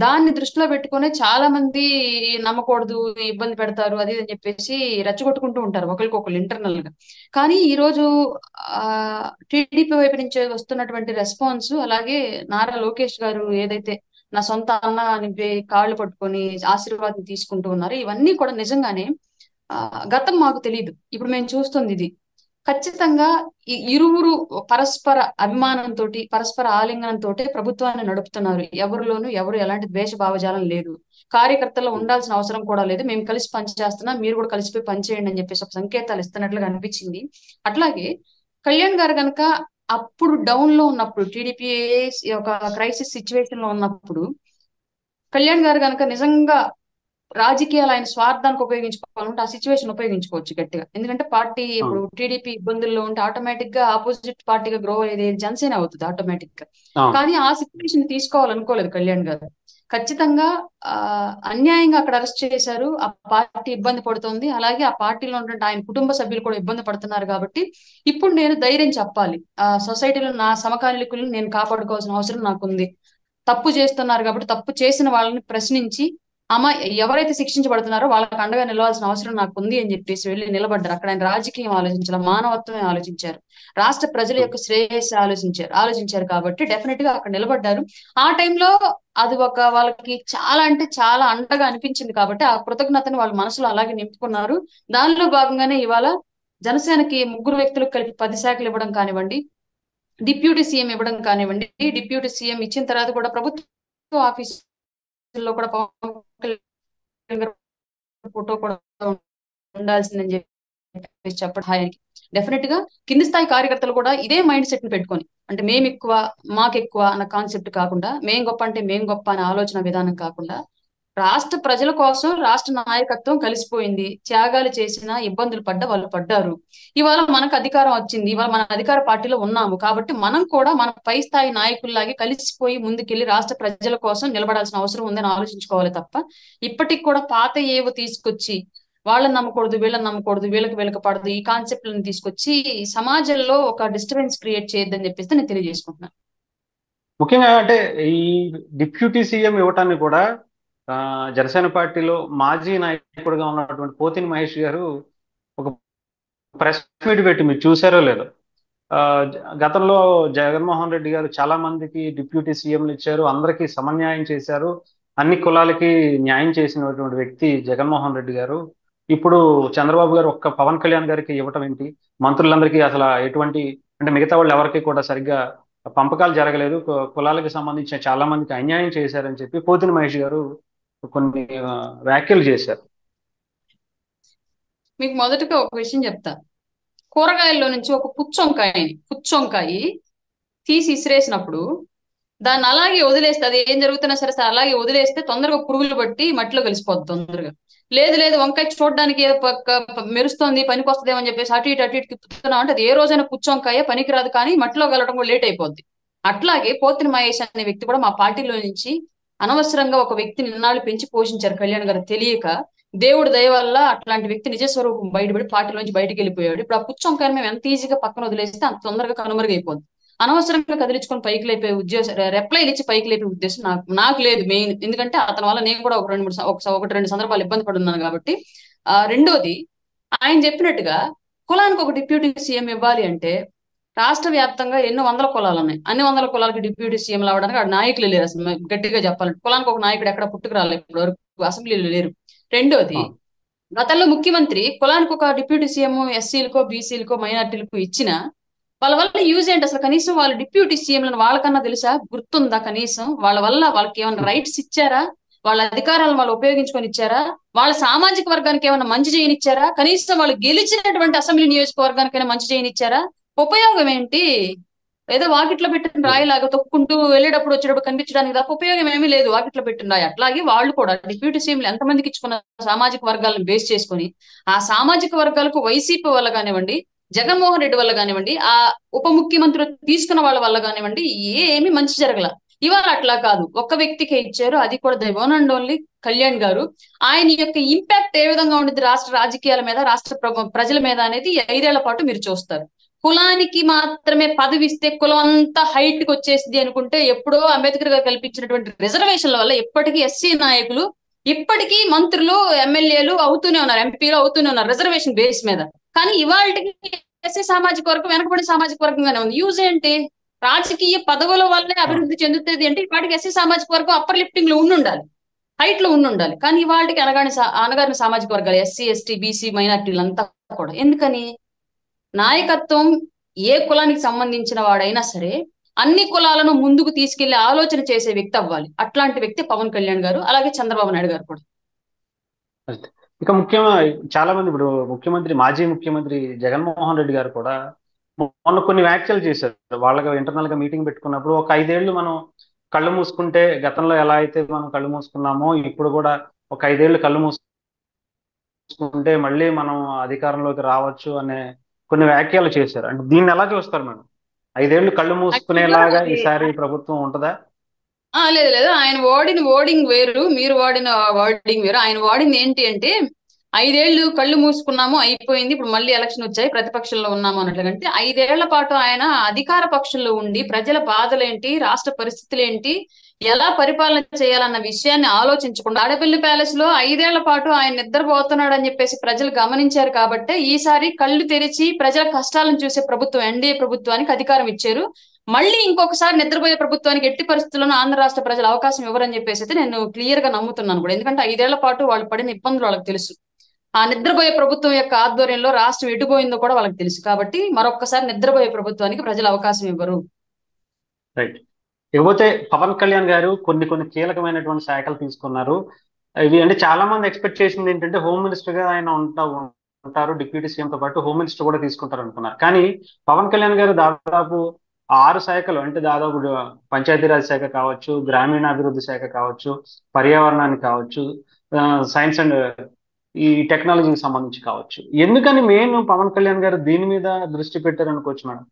దాన్ని దృష్టిలో పెట్టుకునే చాలా మంది నమ్మకూడదు, ఇబ్బంది పెడతారు అది ఇది అని చెప్పేసి రెచ్చగొట్టుకుంటూ ఉంటారు ఒకరికొకరు ఇంటర్నల్ గా. కానీ ఈ రోజు ఆ టీడీపీ వైపు నుంచి వస్తున్నటువంటి రెస్పాన్స్, అలాగే నారా లోకేష్ గారు ఏదైతే నా సొంత అన్న అని కాళ్ళు పట్టుకొని ఆశీర్వాదం తీసుకుంటూ ఉన్నారు, ఇవన్నీ కూడా నిజంగానే గతం మాకు తెలియదు, ఇప్పుడు మేము చూస్తుంది ఇది. ఖచ్చితంగా ఈ ఇరువురు పరస్పర అభిమానంతో, పరస్పర ఆలింగనంతో ప్రభుత్వాన్ని నడుపుతున్నారు. ఎవరిలోనూ ఎవరు ఎలాంటి ద్వేష భావజాలం లేదు. కార్యకర్తల్లో ఉండాల్సిన అవసరం కూడా లేదు. మేము కలిసి పనిచేస్తున్నాం, మీరు కూడా కలిసిపోయి పనిచేయండి అని చెప్పేసి ఒక సంకేతాలు ఇస్తున్నట్లుగా అనిపించింది. అట్లాగే కళ్యాణ్ గారు కనుక అప్పుడు డౌన్ లో ఉన్నప్పుడు, టీడీపీ ఒక క్రైసిస్ సిచ్యువేషన్ లో ఉన్నప్పుడు, కళ్యాణ్ గారు కనుక నిజంగా రాజకీయాలు ఆయన స్వార్థానికి ఉపయోగించుకోవాలంటే ఆ సిచ్యువేషన్ ఉపయోగించుకోవచ్చు గట్టిగా. ఎందుకంటే పార్టీ ఇప్పుడు టీడీపీ ఇబ్బందుల్లో ఉంటే ఆటోమేటిక్ గా ఆపోజిట్ పార్టీగా గ్రో అయ్యేది జనసేన అవుతుంది ఆటోమేటిక్ గా. కానీ ఆ సిచ్యువేషన్ తీసుకోవాలనుకోలేదు కళ్యాణ్ గారు. ఖచ్చితంగా అన్యాయంగా అక్కడ అరెస్ట్ చేశారు, ఆ పార్టీ ఇబ్బంది పడుతుంది, అలాగే ఆ పార్టీలో ఉన్నటువంటి ఆయన కుటుంబ సభ్యులు కూడా ఇబ్బంది పడుతున్నారు. కాబట్టి ఇప్పుడు నేను ధైర్యం చెప్పాలి, ఆ సొసైటీలో నా సమకాలీకులను నేను కాపాడుకోవాల్సిన అవసరం నాకుంది. తప్పు చేస్తున్నారు కాబట్టి తప్పు చేసిన వాళ్ళని ప్రశ్నించి ఎవరైతే శిక్షించబడుతున్నారో వాళ్ళకి అండగా నిలవాల్సిన అవసరం నాకు ఉంది అని చెప్పేసి వెళ్ళి నిలబడ్డారు. అక్కడ ఆయన రాజకీయం ఆలోచించారు, మానవత్వమే ఆలోచించారు, రాష్ట్ర ప్రజల యొక్క శ్రేయస్సు ఆలోచించారు కాబట్టి డెఫినెట్ గా అక్కడ నిలబడ్డారు. ఆ టైంలో అది వాళ్ళకి చాలా అంటే చాలా అండగా అనిపించింది కాబట్టి ఆ కృతజ్ఞతను వాళ్ళ మనసులో అలాగే నింపుకున్నారు. దానిలో భాగంగానే ఇవాళ జనసేనకి 3 వ్యక్తులకు కలిపి 10 శాఖలు ఇవ్వడం కానివ్వండి, డిప్యూటీ సీఎం ఇవ్వడం కానివ్వండి, డిప్యూటీ సీఎం ఇచ్చిన తర్వాత కూడా ప్రభుత్వ ఆఫీసుల్లో కూడా పవన్ కళ్యాణ్ గారి ఫోటో కూడా ఉండాల్సిందని చెప్పి చెప్పడం ఆయనకి డెఫినెట్ గా కింది స్థాయి కార్యకర్తలు కూడా ఇదే మైండ్ సెట్ ని పెట్టుకొని, అంటే మేము ఎక్కువ మాకెక్కువ అన్న కాన్సెప్ట్ కాకుండా, మేం గొప్ప అంటే మేం గొప్ప అనే ఆలోచన విధానం కాకుండా, రాష్ట్ర ప్రజల కోసం రాష్ట్ర నాయకత్వం కలిసిపోయింది. త్యాగాలు చేసిన, ఇబ్బందులు పడ్డ వాళ్ళు పడ్డారు. ఇవాళ మనకు అధికారం వచ్చింది, ఇవాళ మన అధికార పార్టీలో ఉన్నాము కాబట్టి మనం కూడా మన పై స్థాయి నాయకుల్లాగే కలిసిపోయి ముందుకెళ్లి రాష్ట్ర ప్రజల కోసం నిలబడాల్సిన అవసరం ఉందని ఆలోచించుకోవాలి తప్ప ఇప్పటికి కూడా పాత ఏవో తీసుకొచ్చి వాళ్ళని నమ్మకూడదు, వీళ్ళని నమ్మకూడదు, వీళ్ళకి పడదు, ఈ కాన్సెప్ట్లను తీసుకొచ్చి సమాజంలో ఒక డిస్టర్బెన్స్ క్రియేట్ చేయొద్దని చెప్పేసి నేను తెలియజేసుకుంటున్నాను. ముఖ్యంగా అంటే ఈ డిప్యూటీ సీఎం ఇవ్వటాన్ని కూడా జనసేన పార్టీలో మాజీ నాయకుడిగా ఉన్నటువంటి పోతిని మహేష్ గారు ఒక ప్రెస్ మీట్ పెట్టి, మీరు చూసారో లేదో, గతంలో జగన్మోహన్ రెడ్డి గారు చాలా మందికి డిప్యూటీ సీఎంలు ఇచ్చారు, అందరికీ సమన్యాయం చేశారు, అన్ని కులాలకి న్యాయం చేసినటువంటి వ్యక్తి జగన్మోహన్ రెడ్డి గారు. ఇప్పుడు చంద్రబాబు గారు ఒక్క పవన్ కళ్యాణ్ గారికి ఇవ్వటం ఏంటి, మంత్రులందరికీ అసలు ఎటువంటి, అంటే మిగతా వాళ్ళు ఎవరికి కూడా సరిగ్గా పంపకాలు జరగలేదు, కులాలకు సంబంధించిన చాలా మందికి అన్యాయం చేశారని చెప్పి పోతిని మహేష్ గారు కొన్ని వ్యాఖ్యలు చేశారు. మీకు మొదటగా ఒక విషయం చెప్తా. కూరగాయల్లో నుంచి ఒక పుచ్చొంకాయ తీసి ఇసిరేసినప్పుడు దాన్ని అలాగే వదిలేస్తే, అది ఏం జరుగుతున్నా సరే అలాగే వదిలేస్తే తొందరగా పురుగులు పట్టి మట్టిలో కలిసిపోద్ది తొందరగా. లేదు వంకాయ చూడడానికి మెరుస్తోంది, పనికి వస్తుందేమో అని చెప్పేసి అటు ఇటు తిప్పుతున్నాం అంటే అది ఏ రోజైనా పుచ్చొంకాయ పనికిరాదు, కానీ మట్టిలో కలవడం కూడా లేట్ అయిపోద్ది. అట్లాగే పోతిని మహేష్ అనే వ్యక్తి కూడా మా పార్టీలో నుంచి అనవసరంగా ఒక వ్యక్తిని ఇన్నాళ్ళు పెంచి పోషించారు కళ్యాణ్ గారు తెలియక. దేవుడి దయ వల్ల అట్లాంటి వ్యక్తి నిజ స్వరూపం బయటపడి పార్టీలోంచి బయటకు వెళ్ళిపోయాడు. ఇప్పుడు ఆ పుచ్చొంకాయని మేము ఎంత ఈజీగా పక్కన వదిలేస్తే అంత తొందరగా కనుమరుగైపోద్ది. అనవసరంగా కదిలించుకొని పైకి లేపే ఉద్దేశం, రిప్లైలు ఇచ్చి పైకి లేపే ఉద్దేశం నాకు లేదు మెయిన్. ఎందుకంటే అతని వల్ల నేను కూడా ఒకటి రెండు సందర్భాలు ఇబ్బంది పడున్నాను కాబట్టి. రెండోది, ఆయన చెప్పినట్టుగా కులానికి ఒక డిప్యూటీ సీఎం ఇవ్వాలి అంటే రాష్ట్ర వ్యాప్తంగా ఎన్నో వందల కులాలు ఉన్నాయి. అన్ని వందల కులాలకి డిప్యూటీ సీఎంలు అవడానికి ఆడ నాయకులు లేరు. అసలు గట్టిగా చెప్పాలంటే కులానికి ఒక నాయకుడు ఎక్కడ పుట్టుకు రాలేదు, ఇప్పటి వరకు అసెంబ్లీలో లేరు. రెండోది, అవును. గతంలో ముఖ్యమంత్రి కులానికి ఒక డిప్యూటీ సీఎం ఎస్సీలకో బీసీలకో మైనార్టీలకు ఇచ్చిన వాళ్ళ వల్ల యూజ్ ఏంటి అసలు? కనీసం వాళ్ళు డిప్యూటీ సీఎంలను వాళ్ళకన్నా తెలుసా? గుర్తుందా? కనీసం వాళ్ళ వల్ల వాళ్ళకి ఏమైనా రైట్స్ ఇచ్చారా? వాళ్ళ అధికారాలను వాళ్ళు ఉపయోగించుకొని ఇచ్చారా? వాళ్ళ సామాజిక వర్గానికి ఏమైనా మంచి చేయనిచ్చారా? కనీసం వాళ్ళు గెలిచినటువంటి అసెంబ్లీ నియోజకవర్గానికైనా మంచి చేయనిచ్చారా? ఉపయోగం ఏంటి? ఏదో వాకిట్లో పెట్టిన రాయిలాగా తొక్కుంటూ వెళ్ళేటప్పుడు వచ్చేటప్పుడు కనిపించడానికి తప్ప ఉపయోగం ఏమీ లేదు వాకిట్లో పెట్టిన రాయి. అట్లాగే వాళ్ళు కూడా డిప్యూటీ సీఎంలు ఎంతమందికి ఇచ్చుకున్న సామాజిక వర్గాలను బేస్ చేసుకొని ఆ సామాజిక వర్గాలకు వైసీపీ వల్ల కానివ్వండి, జగన్మోహన్ రెడ్డి వల్ల కానివ్వండి, ఆ ఉప ముఖ్యమంత్రి తీసుకున్న వాళ్ళ వల్ల కానివ్వండి, ఏమీ మంచి జరగల. ఇవాళ అట్లా కాదు, ఒక్క వ్యక్తికే ఇచ్చారు, అది కూడా the one and only Kalyan గారు. ఆయన యొక్క ఇంపాక్ట్ ఏ విధంగా ఉండేది రాష్ట్ర రాజకీయాల మీద, రాష్ట్ర ప్రజల మీద అనేది 5 ఏళ్ల పాటు మీరు చూస్తారు. కులానికి మాత్రమే పదవి ఇస్తే కులం అంతా హైట్ కి వచ్చేసింది అనుకుంటే, ఎప్పుడో అంబేద్కర్ గారు కల్పించినటువంటి రిజర్వేషన్ల వల్ల ఇప్పటికీ ఎస్సీ నాయకులు, ఇప్పటికీ మంత్రులు, ఎమ్మెల్యేలు అవుతూనే ఉన్నారు, ఎంపీలు అవుతూనే ఉన్నారు రిజర్వేషన్ బేస్ మీద. కానీ ఇవాళకి ఎస్సీ సామాజిక వర్గం వెనకబడి సామాజిక వర్గంగానే ఉంది. యూజ్ ఏంటి? రాజకీయ పదవుల వల్లే అభివృద్ధి చెందుతుంది అంటే వాటికి ఎస్సీ సామాజిక వర్గం అప్పర్ లిఫ్టింగ్ లో ఉండాలి, హైట్ లో ఉండాలి. కానీ వాటికి అనగారిన సామాజిక వర్గాలు ఎస్సీ ఎస్టీ బీసీ మైనార్టీలు అంతా కూడా ఎందుకని? నాయకత్వం ఏ కులానికి సంబంధించిన వాడైనా సరే అన్ని కులాలను ముందుకు తీసుకెళ్లే ఆలోచన చేసే వ్యక్తి అవ్వాలి. అట్లాంటి వ్యక్తి పవన్ కళ్యాణ్ గారు, అలాగే చంద్రబాబు నాయుడు గారు కూడా. ఇక ముఖ్యంగా చాలా మంది ఇప్పుడు మాజీ ముఖ్యమంత్రి జగన్మోహన్ రెడ్డి గారు కూడా మొన్న కొన్ని వ్యాఖ్యలు చేశారు. వాళ్ళగా ఇంటర్నల్ గా మీటింగ్ పెట్టుకున్నప్పుడు ఒక 5 ఏళ్ళు మనం కళ్ళు మూసుకుంటే, గతంలో ఎలా అయితే మనం కళ్ళు మూసుకున్నామో ఇప్పుడు కూడా ఒక 5 ఏళ్ళు కళ్ళు మూసుకుంటే మళ్ళీ మనం అధికారంలోకి రావచ్చు అనే కొన్ని వ్యాఖ్యలు చేశారు. అంటే దీన్ని ఎలా చూస్తారు మేడం? 5 ఏళ్ళు కళ్ళు మూసుకునేలాగా ఈసారి ప్రభుత్వం ఉంటుందా? లేదు లేదు, ఆయన వాడిన వర్డింగ్ వేరు, మీరు వాడిన వర్డింగ్ వేరు. ఆయన వాడింది ఏంటి అంటే 5 ఏళ్ళు కళ్ళు మూసుకున్నాము అయిపోయింది, ఇప్పుడు మళ్ళీ ఎలక్షన్ వచ్చాయి ప్రతిపక్షంలో ఉన్నాము అన్నట్లుగంటే 5 ఏళ్ల పాటు ఆయన అధికార పక్షంలో ఉండి ప్రజల బాధలేంటి, రాష్ట్ర పరిస్థితులు ఏంటి, ఎలా పరిపాలన చేయాలన్న విషయాన్ని ఆలోచించకుండా ఆడపల్లి ప్యాలెస్ లో 5 ఏళ్ల పాటు ఆయన నిద్రపోతున్నాడు అని చెప్పేసి ప్రజలు గమనించారు. కాబట్టి ఈసారి కళ్ళు తెరిచి ప్రజల కష్టాలను చూసే ప్రభుత్వం ఎన్డీఏ ప్రభుత్వానికి అధికారం ఇచ్చారు. మళ్ళీ ఇంకొకసారి నిద్రపోయే ప్రభుత్వానికి ఎట్టి పరిస్థితుల్లోనూ ఆంధ్ర రాష్ట్ర ప్రజలు అవకాశం ఇవ్వరని చెప్పేసి అయితే నేను క్లియర్ గా నమ్ముతున్నాను కూడా. ఎందుకంటే 5 ఏళ్ల పాటు వాళ్ళు పడిన ఇబ్బందులు వాళ్ళకి తెలుసు. ఆ నిద్రపోయే ప్రభుత్వం యొక్క ఆధ్వర్యంలో రాష్ట్రం ఎటుపోయిందో కూడా వాళ్ళకి తెలుసు. కాబట్టి మరొక్కసారి నిద్రపోయే ప్రభుత్వానికి ప్రజలు అవకాశం ఇవ్వరు. రైట్. ఇకపోతే పవన్ కళ్యాణ్ గారు కొన్ని కీలకమైనటువంటి శాఖలు తీసుకున్నారు. ఇవి అంటే చాలా మంది ఎక్స్పెక్ట్ చేసింది ఏంటంటే హోమ్ మినిస్టర్ గా ఆయన ఉంటారు, డిప్యూటీ సీఎం తో పాటు హోమ్ మినిస్టర్ కూడా తీసుకుంటారు అనుకున్నారు. కానీ పవన్ కళ్యాణ్ గారు దాదాపు 6 శాఖలు, అంటే దాదాపు పంచాయతీరాజ్ శాఖ కావచ్చు, గ్రామీణాభివృద్ధి శాఖ కావచ్చు, పర్యావరణానికి కావచ్చు, సైన్స్ అండ్ ఈ టెక్నాలజీకి సంబంధించి కావచ్చు. ఎందుకని మెయిన్ పవన్ కళ్యాణ్ గారు దీని మీద దృష్టి పెట్టారు అనుకోవచ్చు మేడం?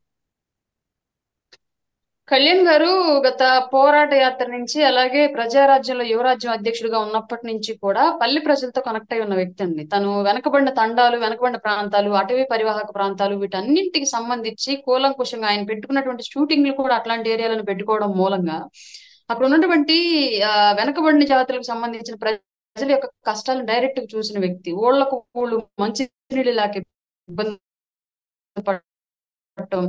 కళ్యాణ్ గారు గత పోరాట యాత్ర నుంచి, అలాగే ప్రజారాజ్యంలో యువరాజ్యం అధ్యక్షుడిగా ఉన్నప్పటి నుంచి కూడా పల్లె ప్రజలతో కనెక్ట్ అయి ఉన్న వ్యక్తి అండి. తను వెనకబడిన తండాలు, వెనకబడిన ప్రాంతాలు, అటవీ పరివాహక ప్రాంతాలు వీటన్నింటికి సంబంధించి కూలంకుషంగా ఆయన పెట్టుకున్నటువంటి షూటింగ్లు కూడా అట్లాంటి ఏరియాలను పెట్టుకోవడం మూలంగా అక్కడ ఉన్నటువంటి వెనకబడిన జాతులకు సంబంధించిన ప్రజల యొక్క కష్టాలను డైరెక్ట్ గా చూసిన వ్యక్తి. ఊళ్ళకు ఊళ్ళు మంచి నీళ్ళు లేక ఇబ్బంది పడటం,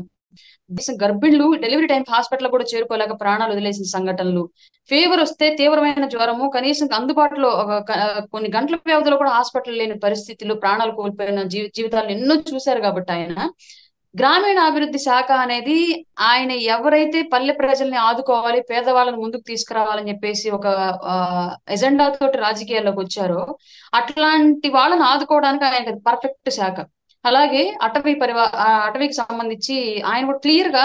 గర్భిణులు డెలివరీ టైం హాస్పిటల్ కూడా చేరుకోలేక ప్రాణాలు వదిలేసిన సంఘటనలు, ఫీవర్ వస్తే తీవ్రమైన జ్వరము కనీసం అందుబాటులో కొన్ని గంటల వ్యవధిలో కూడా హాస్పిటల్ లేని పరిస్థితులు, ప్రాణాలు కోల్పోయిన జీవితాలను ఎన్నో చూశారు. కాబట్టి ఆయన గ్రామీణ అభివృద్ధి శాఖ అనేది ఆయన ఎవరైతే పల్లె ప్రజల్ని ఆదుకోవాలి, పేదవాళ్ళని ముందుకు తీసుకురావాలని చెప్పేసి ఒక ఎజెండా తోటి రాజకీయాల్లోకి వచ్చారో అట్లాంటి వాళ్ళని ఆదుకోవడానికి ఆయన పర్ఫెక్ట్ శాఖ. అలాగే అటవీకి సంబంధించి ఆయన కూడా క్లియర్ గా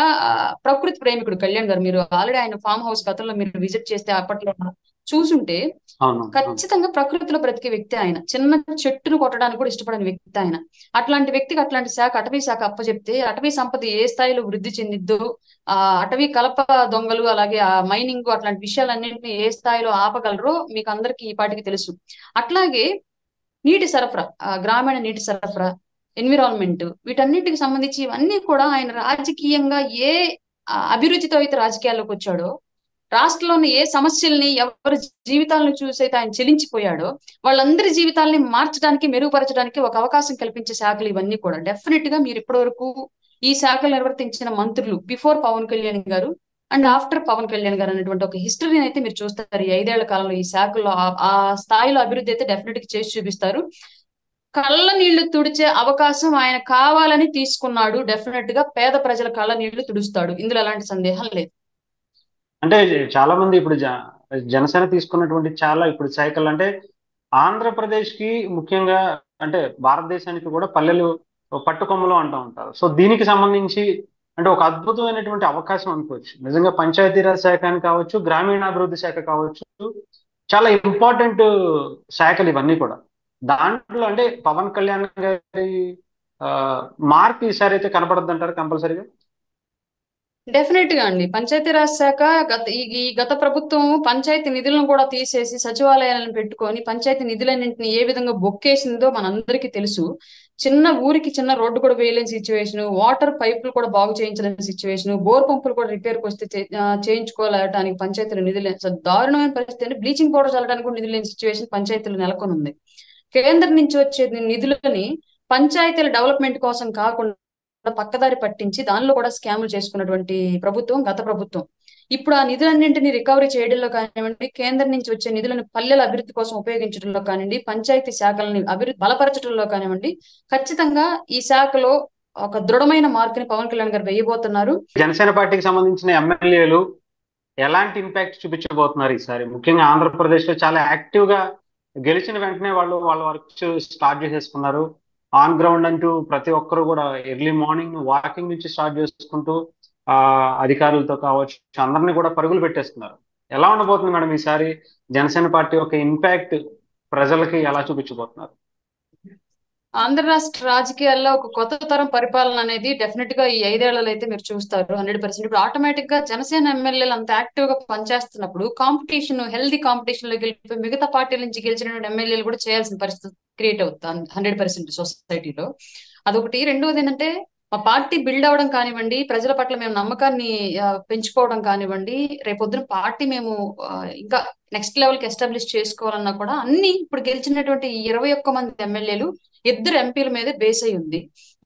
ప్రకృతి ప్రేమికుడు కళ్యాణ్ గారు. మీరు ఆల్రెడీ ఆయన ఫామ్ హౌస్ గతంలో మీరు విజిట్ చేస్తే అప్పట్లో చూసుంటే ఖచ్చితంగా ప్రకృతిలో బ్రతికే వ్యక్తి ఆయన. చిన్న చెట్టును కొట్టడానికి కూడా ఇష్టపడని వ్యక్తి ఆయన. అట్లాంటి వ్యక్తికి అట్లాంటి శాఖ, అటవీ శాఖ అప్పచెప్తే అటవీ సంపద ఏ స్థాయిలో వృద్ధి చెందిద్దో, ఆ అటవీ కలప దొంగలు, అలాగే ఆ మైనింగ్ అట్లాంటి విషయాలన్నింటినీ ఏ స్థాయిలో ఆపగలరో మీకు అందరికీ ఈ పాటికి తెలుసు. అట్లాగే నీటి సరఫరా, గ్రామీణ నీటి సరఫరా, ఎన్విరాన్మెంట్, వీటన్నిటికి సంబంధించి ఇవన్నీ కూడా ఆయన రాజకీయంగా ఏ అభిరుచితో అయితే రాజకీయాల్లోకి వచ్చాడో, రాష్ట్రంలోని ఏ సమస్యల్ని, ఎవరి జీవితాలను చూసైతే ఆయన చెలించిపోయాడో వాళ్ళందరి జీవితాలని మార్చడానికి, మెరుగుపరచడానికి ఒక అవకాశం కల్పించే శాఖలు ఇవన్నీ కూడా. డెఫినెట్ గా మీరు ఇప్పటి వరకు ఈ శాఖలు నిర్వర్తించిన మంత్రులు బిఫోర్ పవన్ కళ్యాణ్ గారు అండ్ ఆఫ్టర్ పవన్ కళ్యాణ్ గారు అనేటువంటి ఒక హిస్టరీని అయితే మీరు చూస్తారు. ఈ 5 ఏళ్ల కాలంలో ఈ శాఖల్లో ఆ స్థాయిలో అభివృద్ధి అయితే డెఫినెట్ గా చేసి చూపిస్తారు. కళ్ళ నీళ్లు తుడిచే అవకాశం ఆయన కావాలని తీసుకున్నాడు. డెఫినెట్ గా పేద ప్రజల కళ్ళ నీళ్లు తుడుస్తాడు. ఇందులో ఎలాంటి సందేహం లేదు. అంటే చాలా మంది ఇప్పుడు జనసేన తీసుకున్నటువంటి చాలా ఇప్పుడు సైకిల్ అంటే ఆంధ్రప్రదేశ్ కి ముఖ్యంగా అంటే భారతదేశానికి కూడా పల్లెలు పట్టుకొమ్మలు అంటూ ఉంటారు. సో దీనికి సంబంధించి అంటే ఒక అద్భుతమైనటువంటి అవకాశం అనుకోవచ్చు. నిజంగా పంచాయతీరాజ్ శాఖ అని కావచ్చు, గ్రామీణాభివృద్ధి శాఖ కావచ్చు, చాలా ఇంపార్టెంట్ శాఖలు ఇవన్నీ కూడా. దాంట్లో అంటే పవన్ కళ్యాణ్ గారి మార్క్ ఈసారి అయితే కనపడద్దు అంటారు కంపల్సరీగా. డెఫినెట్ గా అండి. పంచాయతీరాజ్ శాఖ ఈ గత ప్రభుత్వం పంచాయతీ నిధులను కూడా తీసేసి సచివాలయాలను పెట్టుకొని పంచాయతీ నిధులన్నింటినీ ఏ విధంగా బొక్కేసిందో మనందరికీ తెలుసు. చిన్న ఊరికి చిన్న రోడ్డు కూడా వేయలేని సిచ్యువేషన్, వాటర్ పైపులు కూడా బాగు చేయించలేని సిచ్యువేషన్, బోర్ పంపులు కూడా రిపేర్కి వస్తే చేయించుకోలేటానికి పంచాయతీలు నిధులు దారుణమైన పరిస్థితి. అంటే బ్లీచింగ్ పౌడర్ చల్లడానికి కూడా నిధులు లేని సిచ్యువేషన్ పంచాయతీలు నెలకొని ఉంది. కేంద్రం నుంచి వచ్చే నిధులని పంచాయతీల డెవలప్మెంట్ కోసం కాకుండా పక్కదారి పట్టించి దానిలో కూడా స్కాములు చేసుకున్నటువంటి ప్రభుత్వం గత ప్రభుత్వం. ఇప్పుడు ఆ నిధులన్నింటినీ రికవరీ చేయడంలో కానివ్వండి, కేంద్రం నుంచి వచ్చే నిధులను పల్లెల అభివృద్ధి కోసం ఉపయోగించడంలో కానివ్వండి, పంచాయతీ శాఖలని అభివృద్ధి బలపరచడంలో కానివ్వండి, ఖచ్చితంగా ఈ శాఖలో ఒక దృఢమైన మార్కుని పవన్ కళ్యాణ్ గారు వేయబోతున్నారు. జనసేన పార్టీకి సంబంధించిన ఎమ్మెల్యేలు ఎలాంటి ఇంపాక్ట్ చూపించబోతున్నారు ఈసారి? ముఖ్యంగా ఆంధ్రప్రదేశ్ లో చాలా యాక్టివ్ గా గెలిచిన వెంటనే వాళ్ళ వర్క్ స్టార్ట్ చేసేసుకున్నారు. ఆన్ గ్రౌండ్ అంటూ ప్రతి ఒక్కరు కూడా ఎర్లీ మార్నింగ్ వాకింగ్ నుంచి స్టార్ట్ చేసుకుంటూ అధికారులతో కావచ్చు అందరినీ కూడా పరుగులు పెట్టేస్తున్నారు. ఎలా ఉండబోతుంది మేడం ఈసారి జనసేన పార్టీ యొక్క ఇంపాక్ట్ ప్రజలకి ఎలా చూపించబోతున్నారు? ఆంధ్ర రాష్ట్ర రాజకీయాల్లో ఒక కొత్త తరం పరిపాలన అనేది డెఫినెట్ గా ఈ 5 ఏళ్లలో అయితే మీరు చూస్తారు 100%. ఇప్పుడు ఆటోమేటిక్ గా జనసేన ఎమ్మెల్యేలు అంత యాక్టివ్ గా పనిచేస్తున్నప్పుడు కాంపిటీషన్, హెల్దీ కాంపిటీషన్ లో గెలిపి మిగతా పార్టీల నుంచి గెలిచిన ఎమ్మెల్యేలు కూడా చేయాల్సిన పరిస్థితి క్రియేట్ అవుతుంది 100% సొసైటీలో. అదొకటి. రెండవది ఏంటంటే మా పార్టీ బిల్డ్ అవడం కానివ్వండి, ప్రజల పట్ల మేము నమ్మకాన్ని పెంచుకోవడం కానివ్వండి, రేపొద్దున పార్టీ మేము ఇంకా నెక్స్ట్ లెవెల్ కి ఎస్టాబ్లిష్ చేసుకోవాలన్నా కూడా అన్ని ఇప్పుడు గెలిచినటువంటి 21 మంది ఎమ్మెల్యేలు 2 ఎంపీల మీదే బేస్ అయి ఉంది.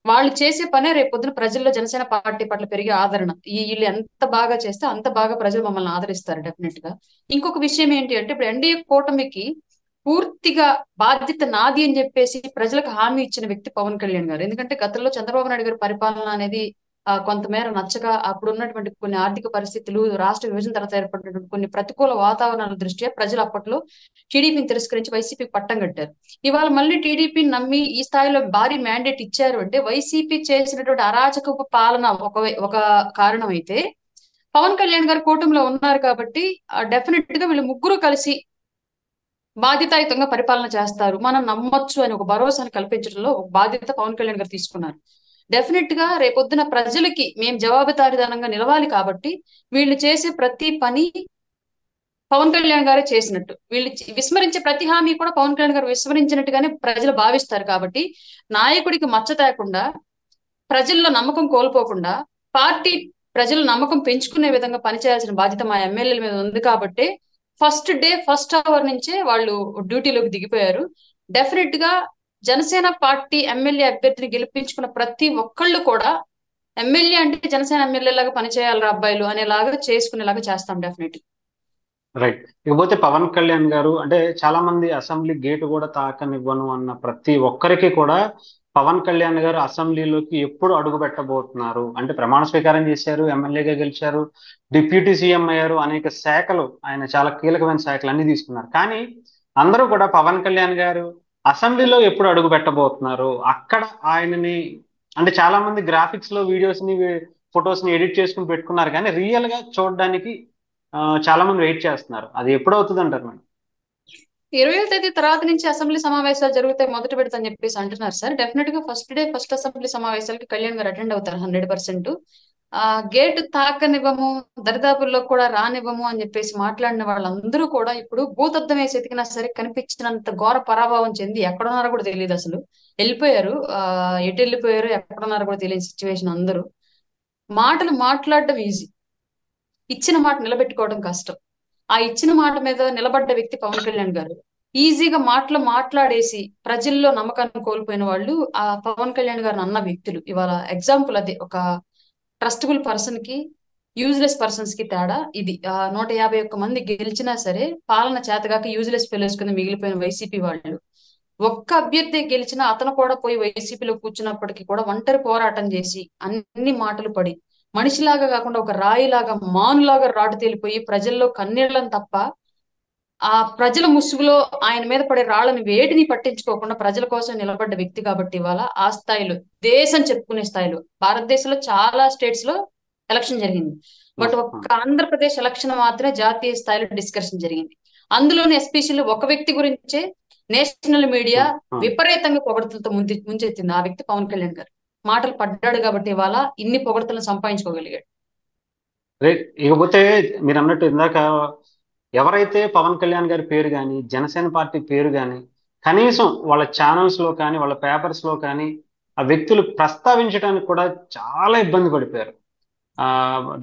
వాళ్ళు చేసే పనే రేపొద్దున ప్రజల్లో జనసేన పార్టీ పట్ల పెరిగే ఆదరణ. వీళ్ళు ఎంత బాగా చేస్తే అంత బాగా ప్రజలు మమ్మల్ని ఆదరిస్తారు డెఫినెట్ గా. ఇంకొక విషయం ఏంటి అంటే ఇప్పుడు ఎన్డీఏ కూటమికి పూర్తిగా బాధ్యత నాది అని చెప్పేసి ప్రజలకు హామీ ఇచ్చిన వ్యక్తి పవన్ కళ్యాణ్ గారు. ఎందుకంటే గతంలో చంద్రబాబు నాయుడు గారి పరిపాలన అనేది కొంతమేర నచ్చక అప్పుడు ఉన్నటువంటి కొన్ని ఆర్థిక పరిస్థితులు, రాష్ట్ర విభజన తర్వాత ఏర్పడినటువంటి కొన్ని ప్రతికూల వాతావరణాల దృష్ట్యా ప్రజలు అప్పట్లో టీడీపీని తిరస్కరించి వైసీపీకి పట్టం కట్టారు. ఇవాళ మళ్ళీ టీడీపీని నమ్మి ఈ స్థాయిలో భారీ మ్యాండేట్ ఇచ్చారు అంటే వైసీపీ చేసినటువంటి అరాచక పాలన ఒక కారణం అయితే, పవన్ కళ్యాణ్ గారు కూటమిలో ఉన్నారు కాబట్టి డెఫినెట్ గా వీళ్ళు ముగ్గురు కలిసి బాధ్యతాయుతంగా పరిపాలన చేస్తారు, మనం నమ్మొచ్చు అని ఒక భరోసాను కల్పించడంలో ఒక బాధ్యత పవన్ కళ్యాణ్ గారు తీసుకున్నారు. డెఫినెట్ గా రేపొద్దున ప్రజలకి మేము జవాబుదారీతనంగా నిలవాలి కాబట్టి వీళ్ళు చేసే ప్రతి పని పవన్ కళ్యాణ్ గారే చేసినట్టు, వీళ్ళు విస్మరించే ప్రతి హామీ కూడా పవన్ కళ్యాణ్ గారు విస్మరించినట్టుగానే ప్రజలు భావిస్తారు. కాబట్టి నాయకుడికి మచ్చ తేకుండా, ప్రజల్లో నమ్మకం కోల్పోకుండా పార్టీ ప్రజల నమ్మకం పెంచుకునే విధంగా పనిచేయాల్సిన బాధ్యత మా ఎమ్మెల్యేల మీద ఉంది. కాబట్టి ఫస్ట్ డే ఫస్ట్ అవర్ నుంచే వాళ్ళు డ్యూటీలోకి దిగిపోయారు. డెఫినెట్ గా జనసేన పార్టీ ఎమ్మెల్యే అభ్యర్థిని గెలిపించుకున్న ప్రతి ఒక్కళ్ళు కూడా ఎమ్మెల్యే అంటే జనసేన ఎమ్మెల్యే లాగా పనిచేయాలి అబ్బాయిలు అనేలాగా చేసుకునేలాగా చేస్తాం డెఫినెట్. రైట్. ఇకపోతే పవన్ కళ్యాణ్ గారు అంటే చాలా మంది అసెంబ్లీ గేటు కూడా తాకనివ్వను అన్న ప్రతి ఒక్కరికి కూడా పవన్ కళ్యాణ్ గారు అసెంబ్లీలోకి ఎప్పుడు అడుగు పెట్టబోతున్నారు అంటే ప్రమాణ స్వీకారం చేశారు, ఎమ్మెల్యేగా గెలిచారు, డిప్యూటీ సీఎం అయ్యారు, అనేక శాఖలు ఆయన చాలా కీలకమైన శాఖలు అన్ని తీసుకున్నారు. కానీ అందరూ కూడా పవన్ కళ్యాణ్ గారు అసెంబ్లీలో ఎప్పుడు అడుగు పెట్టబోతున్నారు, అక్కడ ఆయనని అంటే చాలా మంది గ్రాఫిక్స్ లో వీడియోస్ ని ఫొటోస్ ని ఎడిట్ చేసుకుని పెట్టుకున్నారు, కానీ రియల్ గా చూడడానికి చాలా మంది వెయిట్ చేస్తున్నారు. అది ఎప్పుడు అవుతుంది అంటారు మేడం? 20వ తేదీ తర్వాత నుంచి అసెంబ్లీ సమావేశాలు జరుగుతాయి మొదటి విడత అని చెప్పేసి అంటున్నారు సార్. డెఫినెట్ గా ఫస్ట్ డే ఫస్ట్ అసెంబ్లీ సమావేశాలకి కళ్యాణ్ గారు అటెండ్ అవుతారు 100%. గేటు తాకనివ్వము, దరిదాపుల్లో కూడా రానివ్వము అని చెప్పేసి మాట్లాడిన వాళ్ళందరూ కూడా ఇప్పుడు భూతద్దం వేసి ఎతికినా సరే కనిపించినంత ఘోర పరాభావం చెంది ఎక్కడున్నారో కూడా తెలియదు, అసలు వెళ్ళిపోయారు. ఎటు వెళ్ళిపోయారు, ఎక్కడున్నారో కూడా తెలియని సిచ్యువేషన్. అందరూ మాటలు మాట్లాడడం ఈజీ, ఇచ్చిన మాట నిలబెట్టుకోవడం కష్టం. ఆ ఇచ్చిన మాట మీద నిలబడ్డ వ్యక్తి పవన్ కళ్యాణ్ గారు. ఈజీగా మాట్లాడేసి ప్రజల్లో నమ్మకాన్ని కోల్పోయిన వాళ్ళు ఆ పవన్ కళ్యాణ్ గారిని అన్న వ్యక్తులు. ఇవాళ ఎగ్జాంపుల్ అది ఒక ట్రస్టబుల్ పర్సన్ కి యూజ్లెస్ పర్సన్స్ కి తేడా ఇది. 151 మంది గెలిచినా సరే పాలన చేతగాక యూజ్లెస్ ఫెలోస్ కింద మిగిలిపోయిన వైసీపీ వాళ్ళు. ఒక్క అభ్యర్థి గెలిచినా అతను కూడా పోయి వైసీపీలో కూర్చున్నప్పటికీ కూడా ఒంటరి పోరాటం చేసి అన్ని మాటలు పడి మనిషిలాగా కాకుండా ఒక రాయిలాగా మానులాగా రాటు తేలిపోయి ప్రజల్లో కన్నీళ్లను తప్ప ఆ ప్రజల ముసుగులో ఆయన మీద పడే రాళ్ళని వేటిని పట్టించుకోకుండా ప్రజల కోసం నిలబడ్డ వ్యక్తి కాబట్టి ఇవాళ ఆ స్థాయిలో దేశం చెప్పుకునే స్థాయిలో భారతదేశంలో చాలా స్టేట్స్ లో ఎలక్షన్ జరిగింది. బట్ ఒక్క ఆంధ్రప్రదేశ్ ఎలక్షన్ మాత్రమే జాతీయ స్థాయిలో డిస్కషన్ జరిగింది. అందులోని ఎస్పెషల్లీ ఒక వ్యక్తి గురించే నేషనల్ మీడియా విపరీతంగా పొగడ్తలతో ముంచెత్తింది. ఆ వ్యక్తి పవన్ కళ్యాణ్ గారు మాటలు పడ్డాడు కాబట్టి ఇవాళ ఇన్ని పొగడ్తలను సంపాదించుకోగలిగాడు. ఇకపోతే మీరు అన్నట్టు ఇందాక ఎవరైతే పవన్ కళ్యాణ్ గారి పేరు కానీ జనసేన పార్టీ పేరు కానీ కనీసం వాళ్ళ ఛానల్స్ లో కానీ వాళ్ళ పేపర్స్ లో కానీ ఆ వ్యక్తులు ప్రస్తావించడానికి కూడా చాలా ఇబ్బంది పడిపోయారు.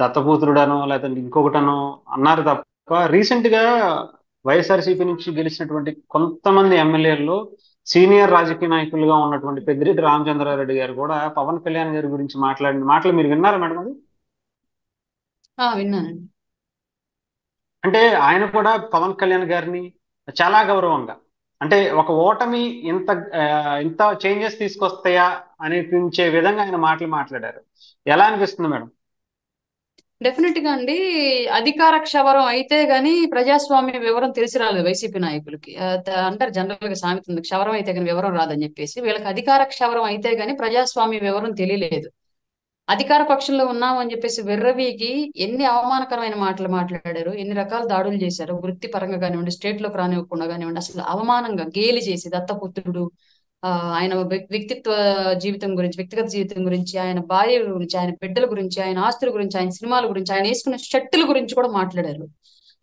దత్తపుత్రుడనో లేదంటే ఇంకొకటనో అన్నారు తప్ప రీసెంట్ గా వైఎస్ఆర్సీపీ నుంచి గెలిచినటువంటి కొంతమంది ఎమ్మెల్యేల్లో సీనియర్ రాజకీయ నాయకులుగా ఉన్నటువంటి పెద్దిరెడ్డి రామచంద్రారెడ్డి గారు కూడా పవన్ కళ్యాణ్ గారి గురించి మాట్లాడిన మాటలు మీరు విన్నారా మేడం? అది విన్నానండి. అంటే ఆయన కూడా పవన్ కళ్యాణ్ గారిని చాలా గౌరవంగా, అంటే ఒక ఓటమి ఇంత ఇంత చేంజెస్ తీసుకొస్తాయా అనిపించే విధంగా ఆయన మాటలు మాట్లాడారు. ఎలా అనిపిస్తుంది మేడం? డెఫినెట్ గా అండి, అధికార క్షవరం అయితే గాని ప్రజాస్వామ్య వివరం తెలిసి రాలేదు వైసీపీ నాయకులకి. అంటారు జనరల్ గా సామెత ఉంది, క్షవరం అయితే గాని వివరం రాదని చెప్పేసి. వీళ్ళకి అధికార క్షవరం అయితే గాని ప్రజాస్వామ్య వివరం తెలియలేదు. అధికార పక్షంలో ఉన్నాం అని చెప్పేసి విర్రవీగి ఎన్ని అవమానకరమైన మాటలు మాట్లాడారు, ఎన్ని రకాల దాడులు చేశారు, వృత్తిపరంగా కానివ్వండి, స్టేట్ లోకి రానివ్వకుండా కానివ్వండి, అసలు అవమానంగా గేలి చేసి దత్తపుత్రుడు ఆయన వ్యక్తిత్వ జీవితం గురించి, వ్యక్తిగత జీవితం గురించి, ఆయన భార్య గురించి, ఆయన బిడ్డల గురించి, ఆయన ఆస్తుల గురించి, ఆయన సినిమాల గురించి, ఆయన వేసుకున్న షర్టుల గురించి కూడా మాట్లాడారు.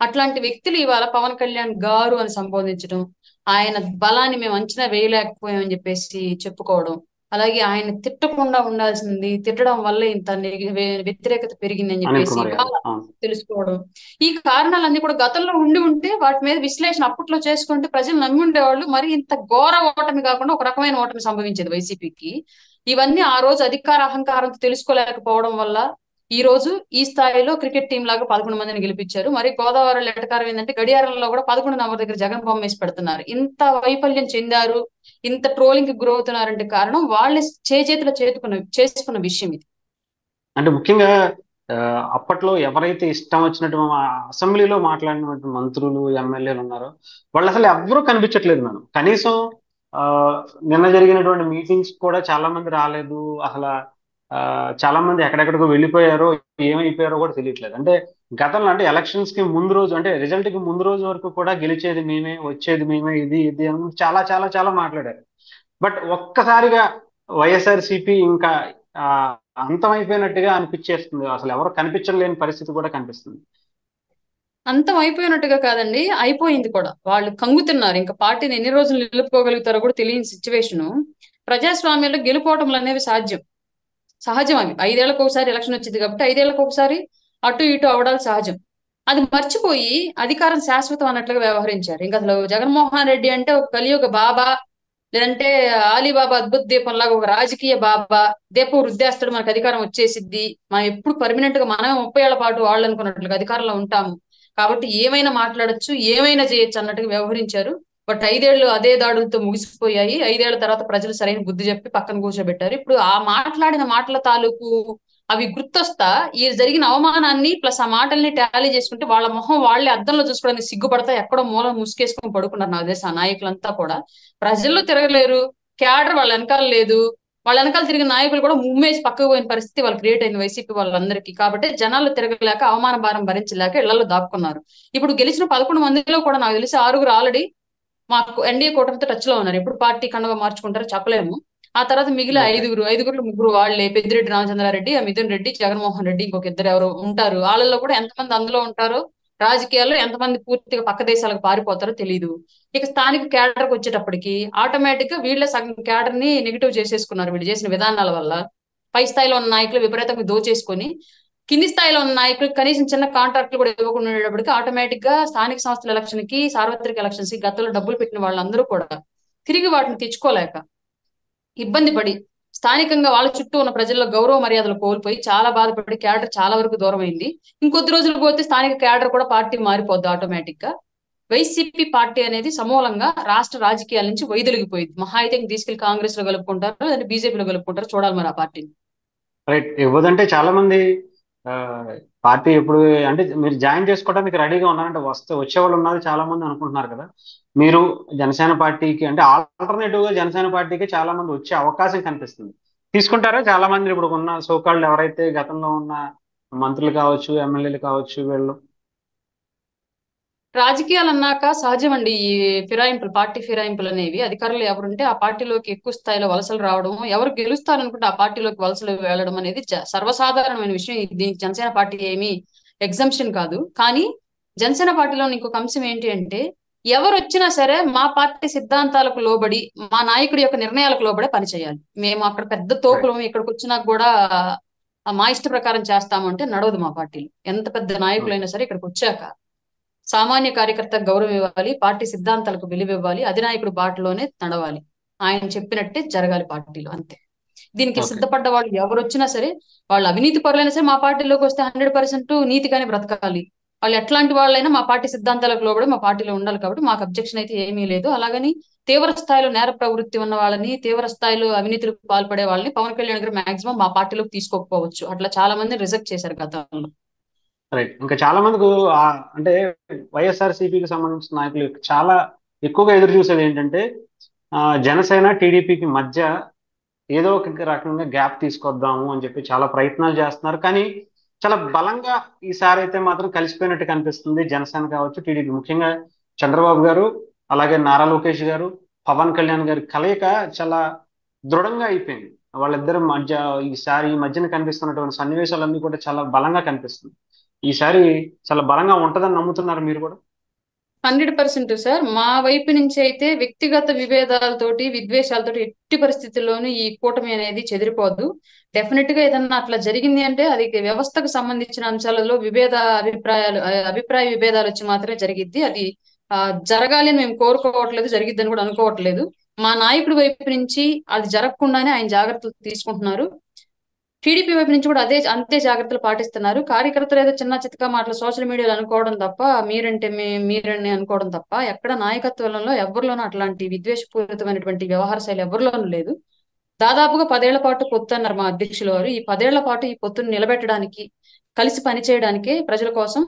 అట్లాంటి వ్యక్తులు ఇవాళ పవన్ కళ్యాణ్ గారు అని సంబోధించడం, ఆయన బలాన్ని మేము అంచనా వేయలేకపోయామని చెప్పేసి చెప్పుకోవడం, అలాగే ఆయన తిట్టకుండా ఉండాల్సింది తిట్టడం వల్ల ఇంత వ్యతిరేకత పెరిగిందని చెప్పేసి తెలుసుకోవడం, ఈ కారణాలన్నీ కూడా గతంలో ఉంటే వాటి మీద విశ్లేషణ అప్పట్లో చేసుకుంటే ప్రజలు నమ్మి ఉండేవాళ్ళు. మరి ఇంత ఘోర ఓటమి కాకుండా ఒక రకమైన ఓటమి సంభవించేది వైసీపీకి. ఇవన్నీ ఆ రోజు అధికార అహంకారంతో తెలుసుకోలేకపోవడం వల్ల ఈ రోజు ఈ స్థాయిలో క్రికెట్ టీం లాగా 11 మందిని గెలిపించారు. మరి గోదావరి ఎటకారం ఏంటంటే గడియారంలో కూడా 11 నంబర్ దగ్గర జగన్ బొమ్మ వేసి పెడుతున్నారు. ఇంత వైఫల్యం చెందారు, ఇంత ట్రోలింగ్ కి గురవుతున్నారంటే కారణం వాళ్ళే చేతిలో చేసుకున్న విషయం ఇది. అంటే ముఖ్యంగా అప్పట్లో ఎవరైతే ఇష్టం వచ్చినట్టు అసెంబ్లీలో మాట్లాడినటువంటి మంత్రులు ఎమ్మెల్యేలు ఉన్నారో వాళ్ళు అసలు ఎవరూ కనిపించట్లేదు మేడం. కనీసం నిన్న జరిగినటువంటి మీటింగ్స్ కూడా చాలా మంది రాలేదు. అసలు చాలా మంది ఎక్కడెక్కడికో వెళ్ళిపోయారో ఏమైపోయారో కూడా తెలియట్లేదు. అంటే గతంలో అంటే ఎలక్షన్స్ కి ముందు రోజు, అంటే రిజల్ట్ కి ముందు రోజు వరకు కూడా గెలిచేది మేమే, వచ్చేది మేమే, ఇది ఇది అని చాలా చాలా చాలా మాట్లాడారు. బట్ ఒక్కసారిగా వైఎస్ఆర్సీపీ ఇంకా అంతమైపోయినట్టుగా అనిపించేస్తుంది. అసలు ఎవరు కనిపించలేని పరిస్థితి కూడా కనిపిస్తుంది. అంతం అయిపోయినట్టుగా కాదండి, అయిపోయింది కూడా. వాళ్ళు కంగుతున్నారు. ఇంకా పార్టీని ఎన్ని రోజులు నిలుపుకోగలుగుతారో కూడా తెలియని సిచ్యువేషను. ప్రజాస్వామ్యంలో గెలుపోవటంలు అనేవి సహజం. అవి 5 ఏళ్లకు ఒకసారి ఎలక్షన్ వచ్చింది కాబట్టి 5 ఏళ్లకు ఒకసారి అటు ఇటు అవడాలు సహజం. అది మర్చిపోయి అధికారం శాశ్వతం అన్నట్లుగా వ్యవహరించారు. ఇంకా అసలు జగన్మోహన్ రెడ్డి అంటే ఒక కలియుగ బాబా, లేదంటే ఆలీబాబా అద్భుత దీపం లాగా ఒక రాజకీయ బాబా, దీపం వృద్ధేస్తాడు, మనకు అధికారం వచ్చేసిద్ది, మనం ఎప్పుడు పర్మనెంట్ గా మనమే 30 ఏళ్ల పాటు వాళ్ళు అనుకున్నట్లుగా అధికారంలో ఉంటాము కాబట్టి ఏమైనా మాట్లాడొచ్చు, ఏమైనా చేయొచ్చు అన్నట్టుగా వ్యవహరించారు. బట్ 5 ఏళ్లు అదే దాడులతో ముగిసిపోయాయి. 5 ఏళ్ల తర్వాత ప్రజలు సరైన బుద్ధి చెప్పి పక్కన కూర్చోబెట్టారు. ఇప్పుడు ఆ మాట్లాడిన మాటల తాలూకు అవి గుర్తొస్తా ఈ జరిగిన అవమానాన్ని ప్లస్ ఆ మాటల్ని టాలీ చేసుకుంటే వాళ్ళ మొహం వాళ్ళే అద్దంలో చూసుకోవడానికి సిగ్గుపడతా ఎక్కడో మూలం ముసుకేసుకొని పడుకున్నారు నాకు తెలిసి ఆ నాయకులంతా కూడా. ప్రజల్లో తిరగలేరు, క్యాడర్ వాళ్ళ వెనకాల లేదు, వాళ్ళ వెనకాల తిరిగిన నాయకులు కూడా ముమ్మేసి పక్కకు పోయిన పరిస్థితి వాళ్ళు క్రియేట్ అయింది వైసీపీ వాళ్ళందరికీ. కాబట్టి జనాలు తిరగలేక అవమాన భారం భరించలేక ఇళ్లలో దాక్కున్నారు. ఇప్పుడు గెలిచిన 11 మందిలో కూడా నాకు తెలిసి 6 ఆల్రెడీ మాకు ఎన్డీఏ కూటమితో టచ్ లో ఉన్నారు. ఎప్పుడు పార్టీ కండగా మార్చుకుంటారో చెప్పలేము. ఆ తర్వాత మిగిలిన ఐదుగురు 3 వాళ్ళే, పెద్దిరెడ్డి రామచంద్రారెడ్డి, మిథున్ రెడ్డి, జగన్మోహన్ రెడ్డి, ఇంకొక 2 ఎవరు ఉంటారు. వాళ్ళల్లో కూడా ఎంతమంది అందులో ఉంటారో, రాజకీయాల్లో ఎంతమంది పూర్తిగా పక్క దేశాలకు పారిపోతారో తెలియదు. ఇక స్థానిక క్యాడర్కి వచ్చేటప్పటికి ఆటోమేటిక్ గా వీళ్ళే సగం క్యాడర్ ని నెగిటివ్ చేసేసుకున్నారు వీళ్ళు చేసిన విధానాల వల్ల. పై స్థాయిలో ఉన్న నాయకులు విపరీతంగా దోచేసుకొని కింది స్థాయిలో ఉన్న నాయకులకు కనీసం చిన్న కాంట్రాక్ట్లు కూడా ఇవ్వకుండా ఉండేటప్పటికి ఆటోమేటిక్ గా స్థానిక సంస్థల ఎలక్షన్ కి, సార్వత్రిక ఎలక్షన్స్ కి గతంలో డబ్బులు పెట్టిన వాళ్ళందరూ కూడా తిరిగి వాటిని తెచ్చుకోలేక ఇబ్బంది పడి స్థానికంగా వాళ్ళ చుట్టూ ఉన్న ప్రజల్లో గౌరవ మర్యాదలు కోల్పోయి చాలా బాధపడి క్యాడర్ చాలా వరకు దూరం అయింది. ఇంకొద్ది రోజులు పోతే స్థానిక క్యాడర్ కూడా పార్టీ మారిపోద్ది ఆటోమేటిక్ గా. వైసీపీ పార్టీ అనేది సమూలంగా రాష్ట్ర రాజకీయాల నుంచి వైదొలిగిపోయింది. మహా అయితే తీసుకెళ్లి కాంగ్రెస్ లో కలుపుకుంటారు, లేదా బీజేపీలో కలుపుకుంటారు, చూడాలి మరి ఆ పార్టీని. రైట్. ఇవ్వదంటే చాలా మంది ఆ, పార్టీ ఎప్పుడు అంటే మీరు జాయిన్ చేసుకోవడానికి రెడీగా ఉన్నారంటే వచ్చేవాళ్ళు ఉన్నారు చాలా మంది అనుకుంటున్నారు కదా. మీరు జనసేన పార్టీకి అంటే ఆల్టర్నేటివ్ గా జనసేన పార్టీకి చాలా మంది వచ్చే అవకాశం కనిపిస్తుంది. తీసుకుంటారా? చాలా మంది ఇప్పుడు ఉన్న సోకాళ్ళు ఎవరైతే గతంలో ఉన్న మంత్రులు కావచ్చు, ఎమ్మెల్యేలు కావచ్చు, వీళ్ళు. రాజకీయాలు అన్నాక సహజం అండి ఈ ఫిరాయింపులు, పార్టీ ఫిరాయింపులు అనేవి. అధికారులు ఎవరుంటే ఆ పార్టీలోకి ఎక్కువ స్థాయిలో వలసలు రావడం, ఎవరు గెలుస్తారనుకుంటే ఆ పార్టీలోకి వలసలు వెళ్ళడం అనేది సర్వసాధారణమైన విషయం. దీనికి జనసేన పార్టీ ఏమీ ఎగ్జంప్షన్ కాదు. కానీ జనసేన పార్టీలో ఇంకొక అంశం ఏంటి అంటే, ఎవరు వచ్చినా సరే మా పార్టీ సిద్ధాంతాలకు లోబడి, మా నాయకుడి యొక్క నిర్ణయాలకు లోబడే పనిచేయాలి. మేము అక్కడ పెద్ద రైట్. తోపులం, ఇక్కడికి వచ్చినా కూడా మా ఇష్ట ప్రకారం చేస్తామంటే నడవదు మా పార్టీలో. ఎంత పెద్ద నాయకులైనా సరే ఇక్కడికి వచ్చాక సామాన్య కార్యకర్తకు గౌరవం ఇవ్వాలి, పార్టీ సిద్ధాంతాలకు విలువ ఇవ్వాలి, అధినాయకుడు బాటలోనే నడవాలి, ఆయన చెప్పినట్టే జరగాలి పార్టీలో, అంతే. దీనికి ఓకే. సిద్ధపడ్డ వాళ్ళు ఎవరు వచ్చినా సరే, వాళ్ళు అవినీతి పరులైనా సరే మా పార్టీలోకి వస్తే 100% నీతిగానే బ్రతకాలి. వాళ్ళు ఎట్లాంటి వాళ్ళైనా మా పార్టీ సిద్ధాంతాలకు లోబడి మా పార్టీలో ఉండాలి. కాబట్టి మాకు అబ్జెక్షన్ అయితే ఏమీ లేదు. అలాగని తీవ్ర స్థాయిలో నేర ప్రవృత్తి ఉన్న వాళ్ళని, తీవ్ర స్థాయిలో అవినీతికి పాల్పడే వాళ్ళని పవన్ కళ్యాణ్ గారు మాక్సిమం మా పార్టీలోకి తీసుకోకపోవచ్చు. అట్లా చాలా మంది రిజెక్ట్ చేశారు గతంలో. రైట్. ఇంకా చాలా మందికి అంటే వైఎస్ఆర్సీపీకి సంబంధించిన నాయకులు చాలా ఎక్కువగా ఎదురు చూసేది ఏంటంటే జనసేన టీడీపీకి మధ్య ఏదో ఒక రకంగా గ్యాప్ తీసుకొద్దాము అని చెప్పి చాలా ప్రయత్నాలు చేస్తున్నారు. కానీ చాలా బలంగా ఈసారి అయితే మాత్రం కలిసిపోయినట్టు కనిపిస్తుంది జనసేన కావచ్చు, టీడీపీ. ముఖ్యంగా చంద్రబాబు గారు, అలాగే నారా లోకేష్ గారు, పవన్ కళ్యాణ్ గారి కలయిక చాలా దృఢంగా అయిపోయింది. వాళ్ళిద్దరి మధ్య ఈ మధ్యన కనిపిస్తున్నటువంటి సన్నివేశాలన్నీ కూడా చాలా బలంగా కనిపిస్తుంది. ఈసారి చాలా బలంగా ఉంటదని నమ్ముతున్నారు మీరు కూడా? 100% సార్. మా వైపు నుంచి అయితే వ్యక్తిగత విభేదాలతోటి, విద్వేషాలతోటి ఎట్టి పరిస్థితుల్లోనూ ఈ కూటమి అనేది చెదిరిపోదు. డెఫినెట్ గా ఏదన్నా అట్లా జరిగింది అంటే అది వ్యవస్థకు సంబంధించిన అంశాలలో అభిప్రాయ విభేదాలు వచ్చి మాత్రమే జరిగిద్ది. అది జరగాలి అని మేము కోరుకోవట్లేదు, జరిగిద్దని కూడా అనుకోవట్లేదు. మా నాయకుడి వైపు నుంచి అది జరగకుండానే ఆయన జాగ్రత్తలు తీసుకుంటున్నారు. టీడీపీ వైపు నుంచి కూడా అంతే జాగ్రత్తలు పాటిస్తున్నారు. కార్యకర్తలు ఏదో చిన్న చితకా మాటలు సోషల్ మీడియాలో అనుకోవడం తప్ప, మీరని అనుకోవడం తప్ప, ఎక్కడ నాయకత్వంలో ఎవరిలోనూ అట్లాంటి విద్వేషపూరితమైనటువంటి వ్యవహార శైలి ఎవరిలోనూ లేదు. దాదాపుగా 10 ఏళ్ల పాటు పొత్తు అన్నారు మా అధ్యక్షుల వారు. ఈ 10 ఏళ్ల పాటు ఈ పొత్తును నిలబెట్టడానికి, కలిసి పనిచేయడానికి, ప్రజల కోసం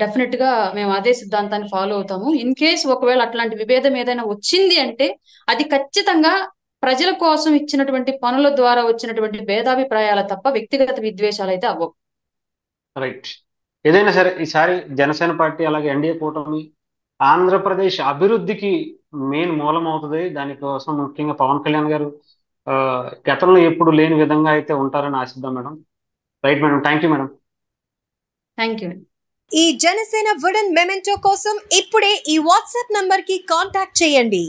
డెఫినెట్ గా మేము అదే సిద్ధాంతాన్ని ఫాలో అవుతాము. ఇన్ కేస్ ఒకవేళ అట్లాంటి విభేదం ఏదైనా వచ్చింది అంటే అది ఖచ్చితంగా ప్రజల కోసం ఇచ్చినటువంటి పనుల ద్వారా వచ్చినటువంటి భేదాభిప్రాయాల తప్ప వ్యక్తిగత విద్వేషాలు అయితే అవ్వవు. రైట్. ఏదైనా సరే ఈసారి జనసేన పార్టీ అలాగే ఎన్డీఏ కూటమి ఆంధ్రప్రదేశ్ అభివృద్ధికి మెయిన్ మూలం అవుతుంది. దానికోసం ముఖ్యంగా పవన్ కళ్యాణ్ గారు గతంలో ఎప్పుడు లేని విధంగా అయితే ఉంటారని ఆశిద్దాం madam. Right madam, thank you madam. Thank you. ఈ జనసేన వుడెన్ మెమెంటో కోసం ఇప్పుడే ఈ వాట్సాప్ నంబర్ కి కాంటాక్ట్ చేయండి.